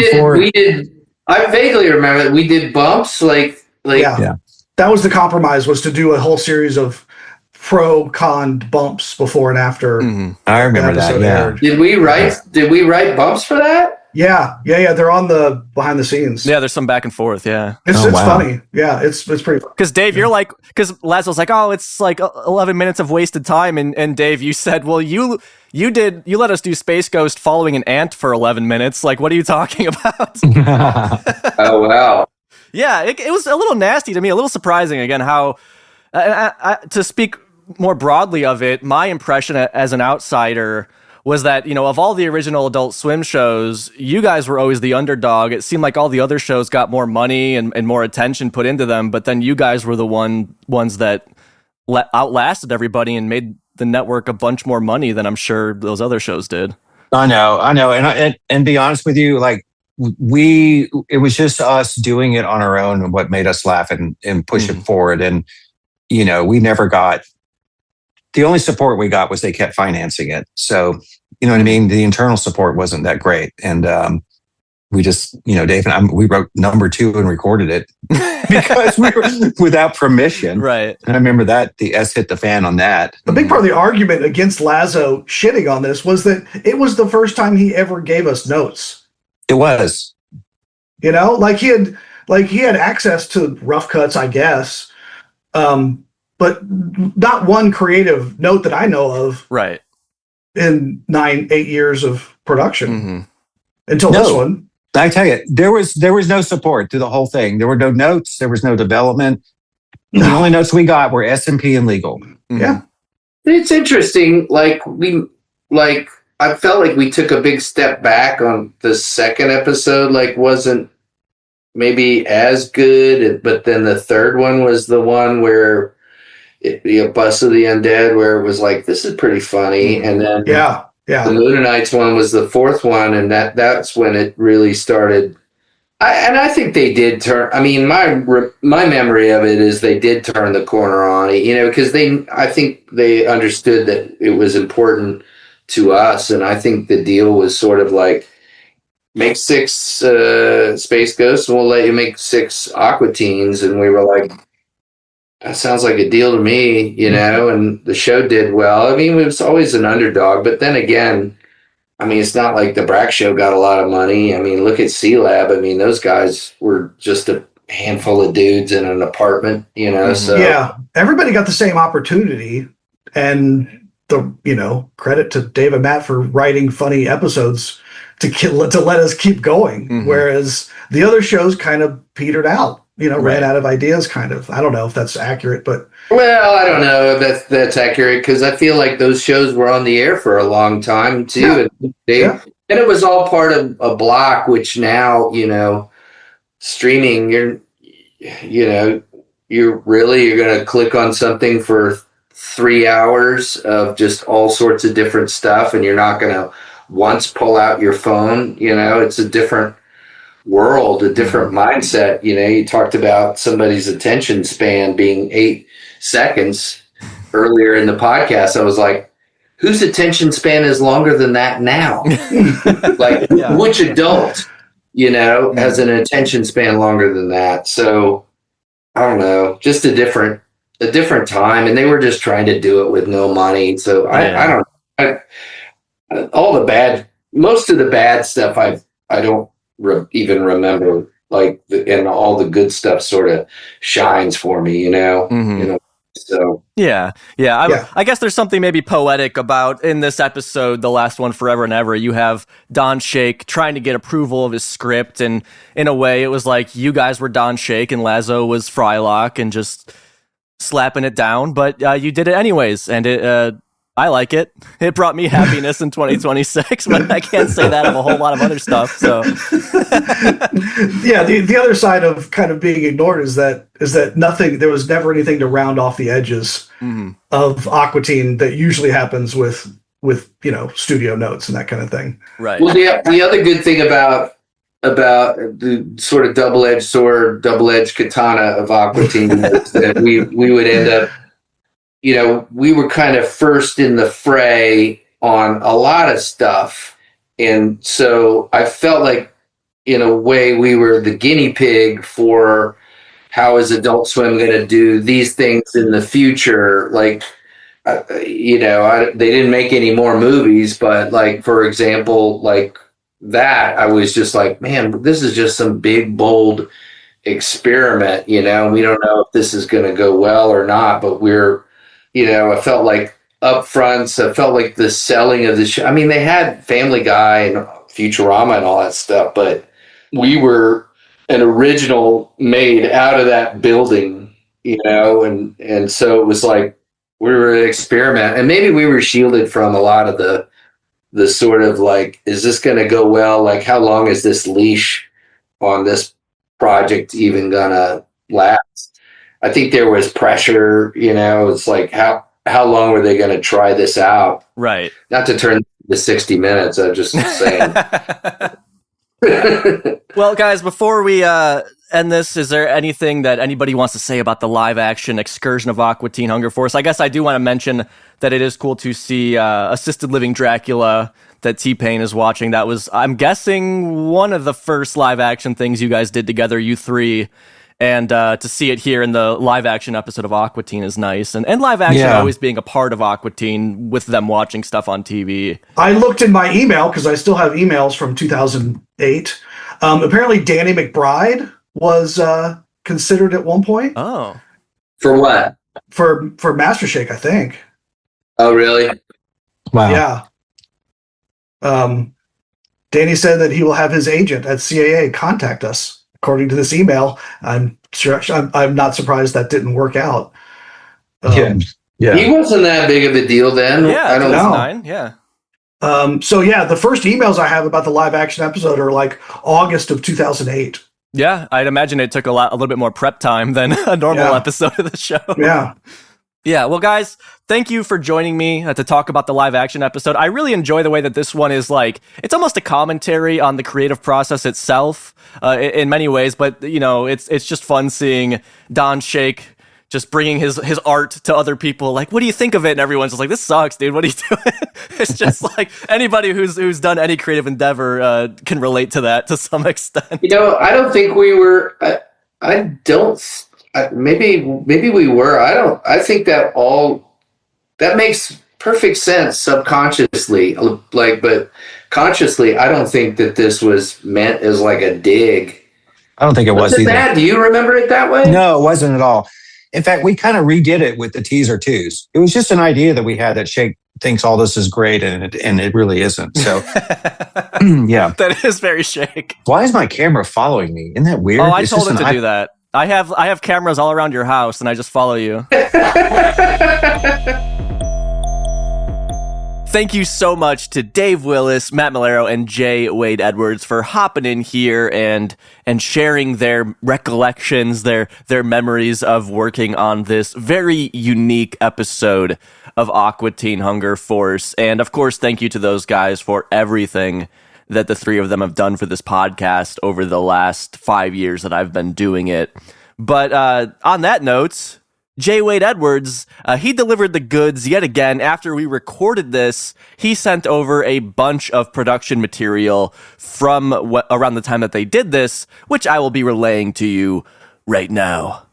did. I vaguely remember that we did bumps. Yeah. That was the compromise, was to do a whole series of pro-con bumps before and after. I remember that. Yeah. Aired. Did we write bumps for that? Yeah. They're on the behind the scenes. Yeah, there's some back and forth. Yeah, it's funny. Yeah, it's pretty fun. Because Dave, you're like, because Lazo's like, oh, it's like 11 minutes of wasted time, and Dave, you said, well, you let us do Space Ghost following an ant for 11 minutes. Like, what are you talking about? Oh wow. Yeah, it was a little nasty to me, a little surprising. Again, how to speak more broadly of it, my impression as an outsider was that, of all the original Adult Swim shows, you guys were always the underdog. It seemed like all the other shows got more money and more attention put into them, but then you guys were the ones that outlasted everybody and made the network a bunch more money than I'm sure those other shows did. I know. And be honest with you, like it was just us doing it on our own and what made us laugh and push it forward. And, we never got, the only support we got was they kept financing it. So, you know what I mean? The internal support wasn't that great. And we just, Dave and I, we wrote number 2 and recorded it because we were without permission. Right. And I remember that the S hit the fan on that. The big part of the argument against Lazo shitting on this was that it was the first time he ever gave us notes. It was. He had access to rough cuts, I guess. But not one creative note that I know of. Right. In 8 years of production until this one. I tell you, there was no support through the whole thing. There were no notes. There was no development. The only notes we got were S&P and legal. Yeah. It's interesting. I felt like we took a big step back on the second episode. Wasn't maybe as good, but then the third one was the one where Bus of the Undead, where it was like, this is pretty funny. And then the Moonanites one was the fourth one, and that's when it really started. I think they did turn. I mean, my memory of it is they did turn the corner on it, because I think they understood that it was important to us, and I think the deal was sort of like, make 6 Space Ghosts, and we'll let you make 6 Aqua Teens, and we were like, that sounds like a deal to me, and the show did well. I mean, it was always an underdog, but then again, I mean, it's not like the Brack Show got a lot of money. I mean, look at C-Lab. I mean, those guys were just a handful of dudes in an apartment, so. Yeah, everybody got the same opportunity, and credit to Dave and Matt for writing funny episodes to let us keep going, whereas the other shows kind of petered out. Ran out of ideas, kind of. I don't know if that's accurate, but... Well, I don't know if that's accurate, because I feel like those shows were on the air for a long time, too. Yeah. And it was all part of a block, which now, streaming, you're going to click on something for 3 hours of just all sorts of different stuff, and you're not going to once pull out your phone. It's a different world, a different mindset. You talked about somebody's attention span being 8 seconds earlier in the podcast. I was like, whose attention span is longer than that now? Which adult, has an attention span longer than that? So I don't know, just a different a different time, and they were just trying to do it with no money. So I don't. Most of the bad stuff I don't even remember. Like and all the good stuff sort of shines for me, you know. So yeah. I guess there's something maybe poetic about in this episode, the last one, Forever and Ever. You have Don Shake trying to get approval of his script, and in a way, it was like you guys were Don Shake and Lazo was Frylock, and just slapping it down. But you did it anyways, and I like it. It brought me happiness in 2026, but I can't say that of a whole lot of other stuff. So, yeah, the other side of kind of being ignored is that there was never anything to round off the edges of Aqua Teen that usually happens with studio notes and that kind of thing. Right. Well, the other good thing about the sort of double-edged sword, double-edged katana of Aqua Teen is that we would end up. We were kind of first in the fray on a lot of stuff. And so I felt like, in a way, we were the guinea pig for how is Adult Swim going to do these things in the future. Like, they didn't make any more movies, but like, for example, like that, I was just like, man, this is just some big, bold experiment. We don't know if this is going to go well or not, but I felt like upfronts. I felt like the selling of the show. I mean, they had Family Guy and Futurama and all that stuff, but we were an original made out of that building, and so it was like we were an experiment, and maybe we were shielded from a lot of the sort of like, is this going to go well? Like, how long is this leash on this project even gonna last? I think there was pressure, it's like, how long were they going to try this out? Right. Not to turn to 60 minutes, I'm just saying. Well, guys, before we end this, is there anything that anybody wants to say about the live action excursion of Aqua Teen Hunger Force? I guess I do want to mention that it is cool to see Assisted Living Dracula that T-Pain is watching. That was, I'm guessing, one of the first live action things you guys did together, you three. And to see it here in the live action episode of Aqua Teen is nice. And live action always being a part of Aqua Teen with them watching stuff on TV. I looked in my email because I still have emails from 2008. Apparently Danny McBride was considered at one point. Oh. For what? For Master Shake, I think. Oh, really? Wow. Yeah. Danny said that he will have his agent at CAA contact us. According to this email, I'm not surprised that didn't work out. Yeah. He wasn't that big of a deal then. Yeah, I don't know. 2009, yeah. So yeah, the first emails I have about the live action episode are like August of 2008. Yeah, I'd imagine it took a little bit more prep time than a normal episode of the show. Yeah. Yeah, well, guys, thank you for joining me to talk about the live action episode. I really enjoy the way that this one is like, it's almost a commentary on the creative process itself in many ways, but, it's just fun seeing Don Shake just bringing his art to other people. Like, what do you think of it? And everyone's just like, this sucks, dude. What are you doing? It's just like anybody who's done any creative endeavor can relate to that to some extent. I don't think we were, maybe we were. I think that makes perfect sense subconsciously. But consciously, I don't think that this was meant as like a dig. I don't think it was either. That? Do you remember it that way? No, it wasn't at all. In fact, we kind of redid it with the teaser twos. It was just an idea that we had that Shake thinks all this is great, and it really isn't. So, yeah. That is very Shake. Why is my camera following me? Isn't that weird? Oh, I told it to do that. I have cameras all around your house, and I just follow you. Thank you so much to Dave Willis, Matt Maiellaro, and J. Wade Edwards for hopping in here and sharing their recollections, their memories of working on this very unique episode of Aqua Teen Hunger Force. And of course, thank you to those guys for everything that the three of them have done for this podcast over the last 5 years that I've been doing it. But on that note, J. Wade Edwards, he delivered the goods yet again. After we recorded this, he sent over a bunch of production material from around the time that they did this, which I will be relaying to you right now.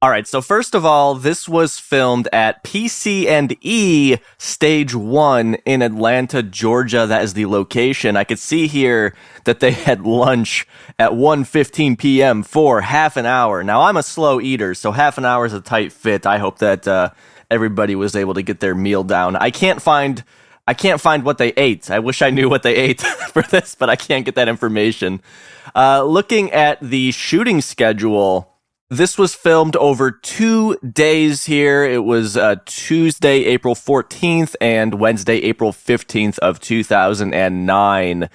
All right, so first of all, this was filmed at PC&E Stage 1 in Atlanta, Georgia. That is the location. I could see here that they had lunch at 1:15 p.m. for half an hour. Now, I'm a slow eater, so half an hour is a tight fit. I hope that everybody was able to get their meal down. I can't find what they ate. I wish I knew what they ate for this, but I can't get that information. Looking at the shooting schedule, this was filmed over 2 days here. It was Tuesday, April 14th and Wednesday, April 15th of 2009.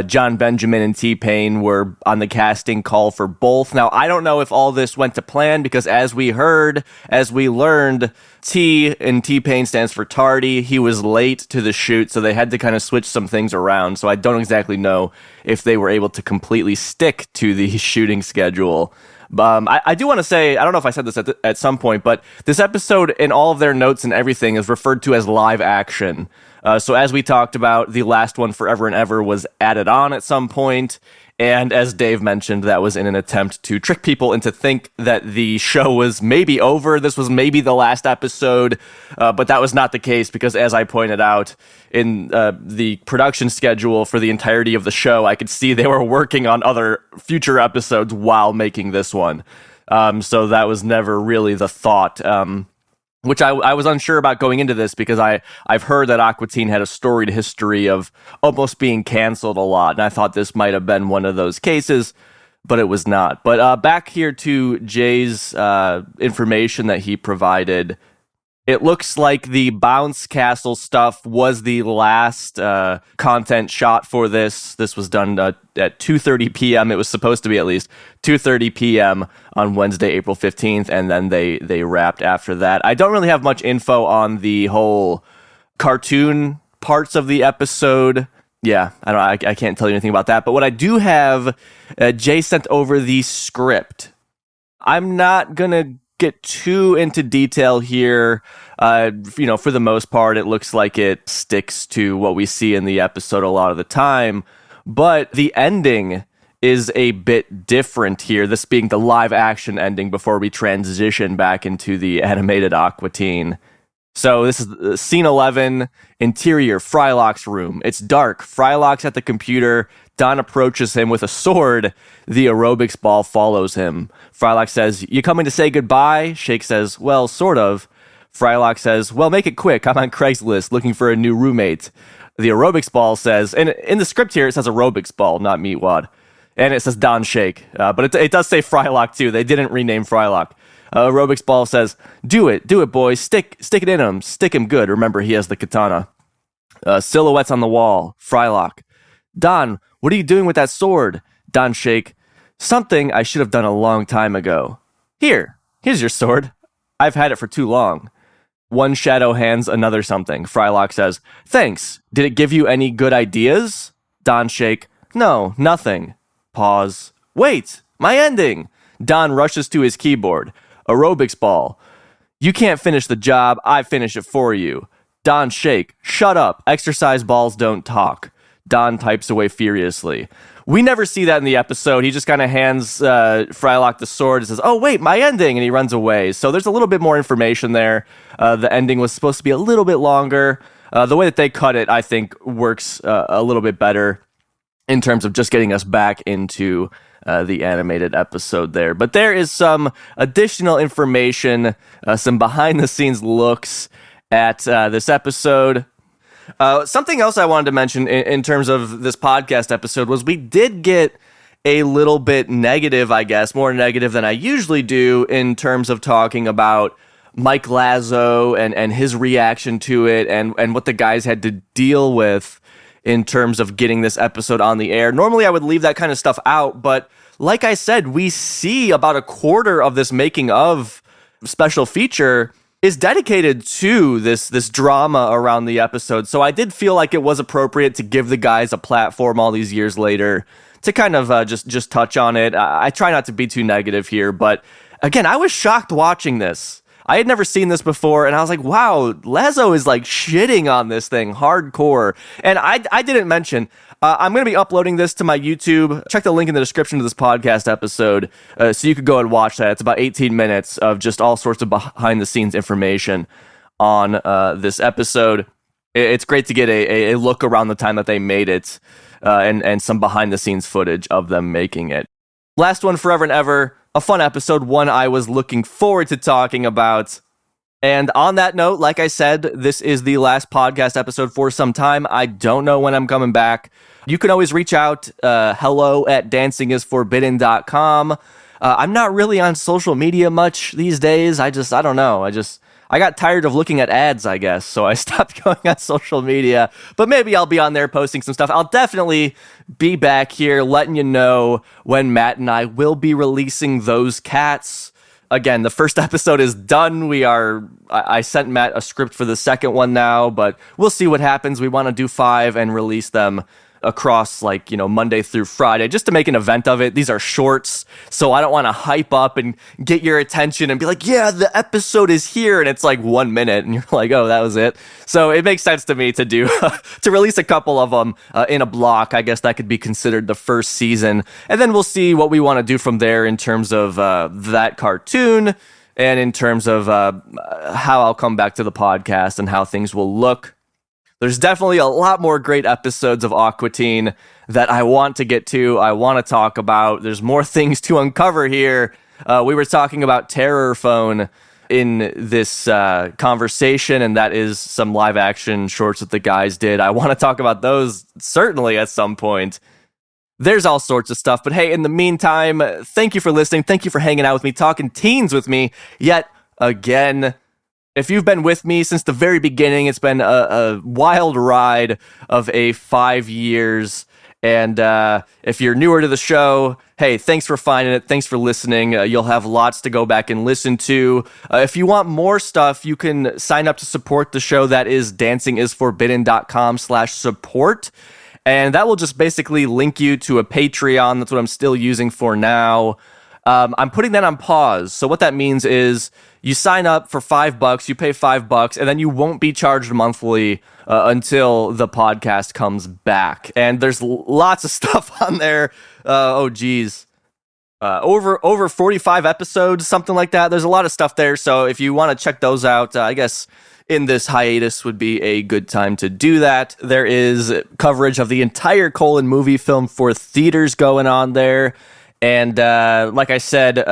John Benjamin and T-Pain were on the casting call for both. Now, I don't know if all this went to plan because as we learned, T in T-Pain stands for tardy. He was late to the shoot, so they had to kind of switch some things around. So I don't exactly know if they were able to completely stick to the shooting schedule. I do want to say, I don't know if I said this at some point, but this episode in all of their notes and everything is referred to as live action. So as we talked about, the last one, Forever and Ever, was added on at some point. And as Dave mentioned, that was in an attempt to trick people into think that the show was maybe over. This was maybe the last episode, but that was not the case because, as I pointed out, in the production schedule for the entirety of the show, I could see they were working on other future episodes while making this one. So that was never really the thought. Which I was unsure about going into this because I've heard that Aqua Teen had a storied history of almost being canceled a lot, and I thought this might have been one of those cases, but it was not. But back here to Jay's information that he provided, it looks like the bounce castle stuff was the last content shot for this. This was done at 2:30 p.m. It was supposed to be at least 2:30 p.m. on Wednesday, April 15th, and then they wrapped after that. I don't really have much info on the whole cartoon parts of the episode. Yeah, I can't tell you anything about that. But what I do have, Jay sent over the script. I'm not gonna get too into detail here. For the most part, it looks like it sticks to what we see in the episode a lot of the time, but the ending is a bit different here, this being the live action ending before we transition back into the animated Aqua Teen. So this is scene 11, interior, Frylock's room. It's dark. Frylock's at the computer. Don approaches him with a sword. The aerobics ball follows him. Frylock says, "You coming to say goodbye?" Shake says, "Well, sort of." Frylock says, "Well, make it quick. I'm on Craigslist looking for a new roommate." The aerobics ball says, and in the script here, it says aerobics ball, not Meatwad. And it says Don Shake. But it does say Frylock, too. They didn't rename Frylock. Aerobics ball says, do it, boys. Stick it in him. Stick him good. Remember, he has the katana. Silhouettes on the wall. Frylock. "Don, what are you doing with that sword?" Don Shake. "Something I should have done a long time ago." Here's your sword. I've had it for too long." One shadow hands another something. Frylock says, "Thanks. Did it give you any good ideas?" Don Shake. "No, nothing." Pause. "Wait, my ending." Don rushes to his keyboard. Aerobics ball. "You can't finish the job. I finish it for you." Don Shake. "Shut up. Exercise balls don't talk." Don types away furiously. We never see that in the episode. He just kind of hands Frylock the sword and says, "Oh, wait, my ending," and he runs away. So there's a little bit more information there. The ending was supposed to be a little bit longer. The way that they cut it, I think, works a little bit better in terms of just getting us back into the animated episode there. But there is some additional information, some behind-the-scenes looks at this episode. Something else I wanted to mention in terms of this podcast episode was we did get a little bit negative, I guess, more negative than I usually do in terms of talking about Mike Lazo and his reaction to it and what the guys had to deal with in terms of getting this episode on the air. Normally I would leave that kind of stuff out, but like I said, we see about a quarter of this making of special feature is dedicated to this drama around the episode. So I did feel like it was appropriate to give the guys a platform all these years later to kind of just touch on it. I try not to be too negative here, but again, I was shocked watching this. I had never seen this before, and I was like, wow, Lazo is like shitting on this thing hardcore. And I didn't mention, I'm going to be uploading this to my YouTube. Check the link in the description to this podcast episode so you could go and watch that. It's about 18 minutes of just all sorts of behind-the-scenes information on this episode. It's great to get a look around the time that they made it and some behind-the-scenes footage of them making it. Last one, Forever and Ever. A fun episode, one I was looking forward to talking about. And on that note, like I said, this is the last podcast episode for some time. I don't know when I'm coming back. You can always reach out, hello@dancingisforbidden.com. I'm not really on social media much these days. I don't know. I got tired of looking at ads, I guess, so I stopped going on social media. But maybe I'll be on there posting some stuff. I'll definitely be back here letting you know when Matt and I will be releasing those cats. Again, the first episode is done. I sent Matt a script for the second one now, but we'll see what happens. We want to do 5 and release them across Monday through Friday just to make an event of it. These are shorts, so I don't want to hype up and get your attention and be like, yeah, the episode is here, and it's like 1 minute and you're like, oh, that was it. So it makes sense to me to do to release a couple of them in a block. I guess that could be considered the first season, and then we'll see what we want to do from there in terms of that cartoon and in terms of how I'll come back to the podcast and how things will look. There's definitely a lot more great episodes of Aqua Teen that I want to get to, I want to talk about. There's more things to uncover here. We were talking about Terror Phone in this conversation, and that is some live action shorts that the guys did. I want to talk about those certainly at some point. There's all sorts of stuff. But hey, in the meantime, thank you for listening. Thank you for hanging out with me, talking teens with me yet again. If you've been with me since the very beginning, it's been a wild ride of 5 years. And if you're newer to the show, hey, thanks for finding it. Thanks for listening. You'll have lots to go back and listen to. If you want more stuff, you can sign up to support the show. That is dancingisforbidden.com/support. And that will just basically link you to a Patreon. That's what I'm still using for now. I'm putting that on pause. So what that means is you sign up for $5, you pay $5, and then you won't be charged monthly until the podcast comes back. And there's lots of stuff on there. Over 45 episodes, something like that. There's a lot of stuff there. So if you want to check those out, I guess in this hiatus would be a good time to do that. There is coverage of the entire Colon movie film for theaters going on there. And like I said,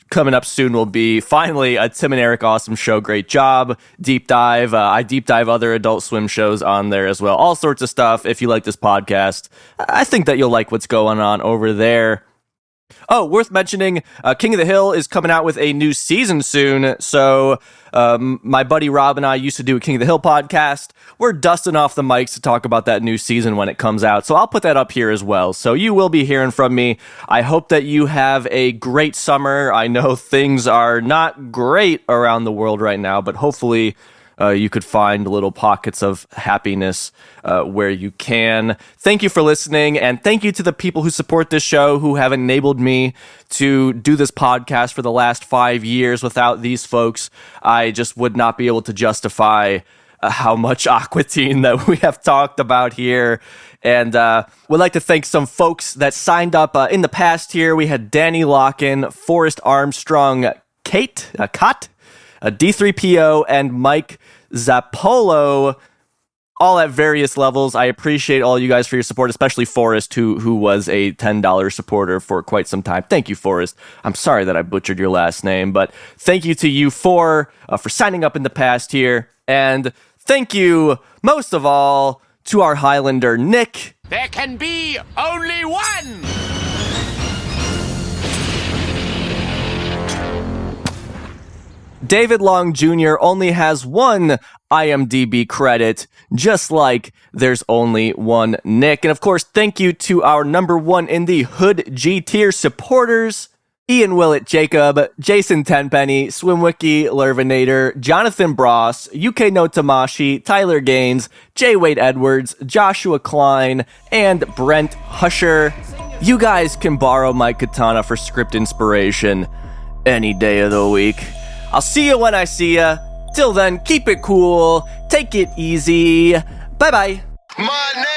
coming up soon will be finally a Tim and Eric Awesome Show. Great job. Deep dive. I deep dive other Adult Swim shows on there as well. All sorts of stuff. If you like this podcast, I think that you'll like what's going on over there. Oh, worth mentioning, King of the Hill is coming out with a new season soon. So my buddy Rob and I used to do a King of the Hill podcast. We're dusting off the mics to talk about that new season when it comes out. So I'll put that up here as well. So you will be hearing from me. I hope that you have a great summer. I know things are not great around the world right now, but hopefully you could find little pockets of happiness where you can. Thank you for listening, and thank you to the people who support this show, who have enabled me to do this podcast for the last 5 years. Without these folks, I just would not be able to justify how much Aqua Teen that we have talked about here. And would like to thank some folks that signed up in the past here. We had Danny Locken, Forrest Armstrong, Kate, Kat, D3PO, and Mike Zappolo, all at various levels. I appreciate all you guys for your support, especially Forrest, who was a $10 supporter for quite some time. Thank you, Forrest. I'm sorry that I butchered your last name, but thank you to you for signing up in the past here. And thank you, most of all, to our Highlander, Nick. There can be only one! David Long Jr. only has one IMDb credit, just like there's only one Nick. And of course, thank you to our number one in the Hood G tier supporters, Ian Willett Jacob, Jason Tenpenny, Swimwiki, Lervinator, Jonathan Bross, UK No Tamashi, Tyler Gaines, J. Wade Edwards, Joshua Klein, and Brent Husher. You guys can borrow my katana for script inspiration any day of the week. I'll see you when I see ya. Till then, keep it cool, take it easy. Bye-bye. My name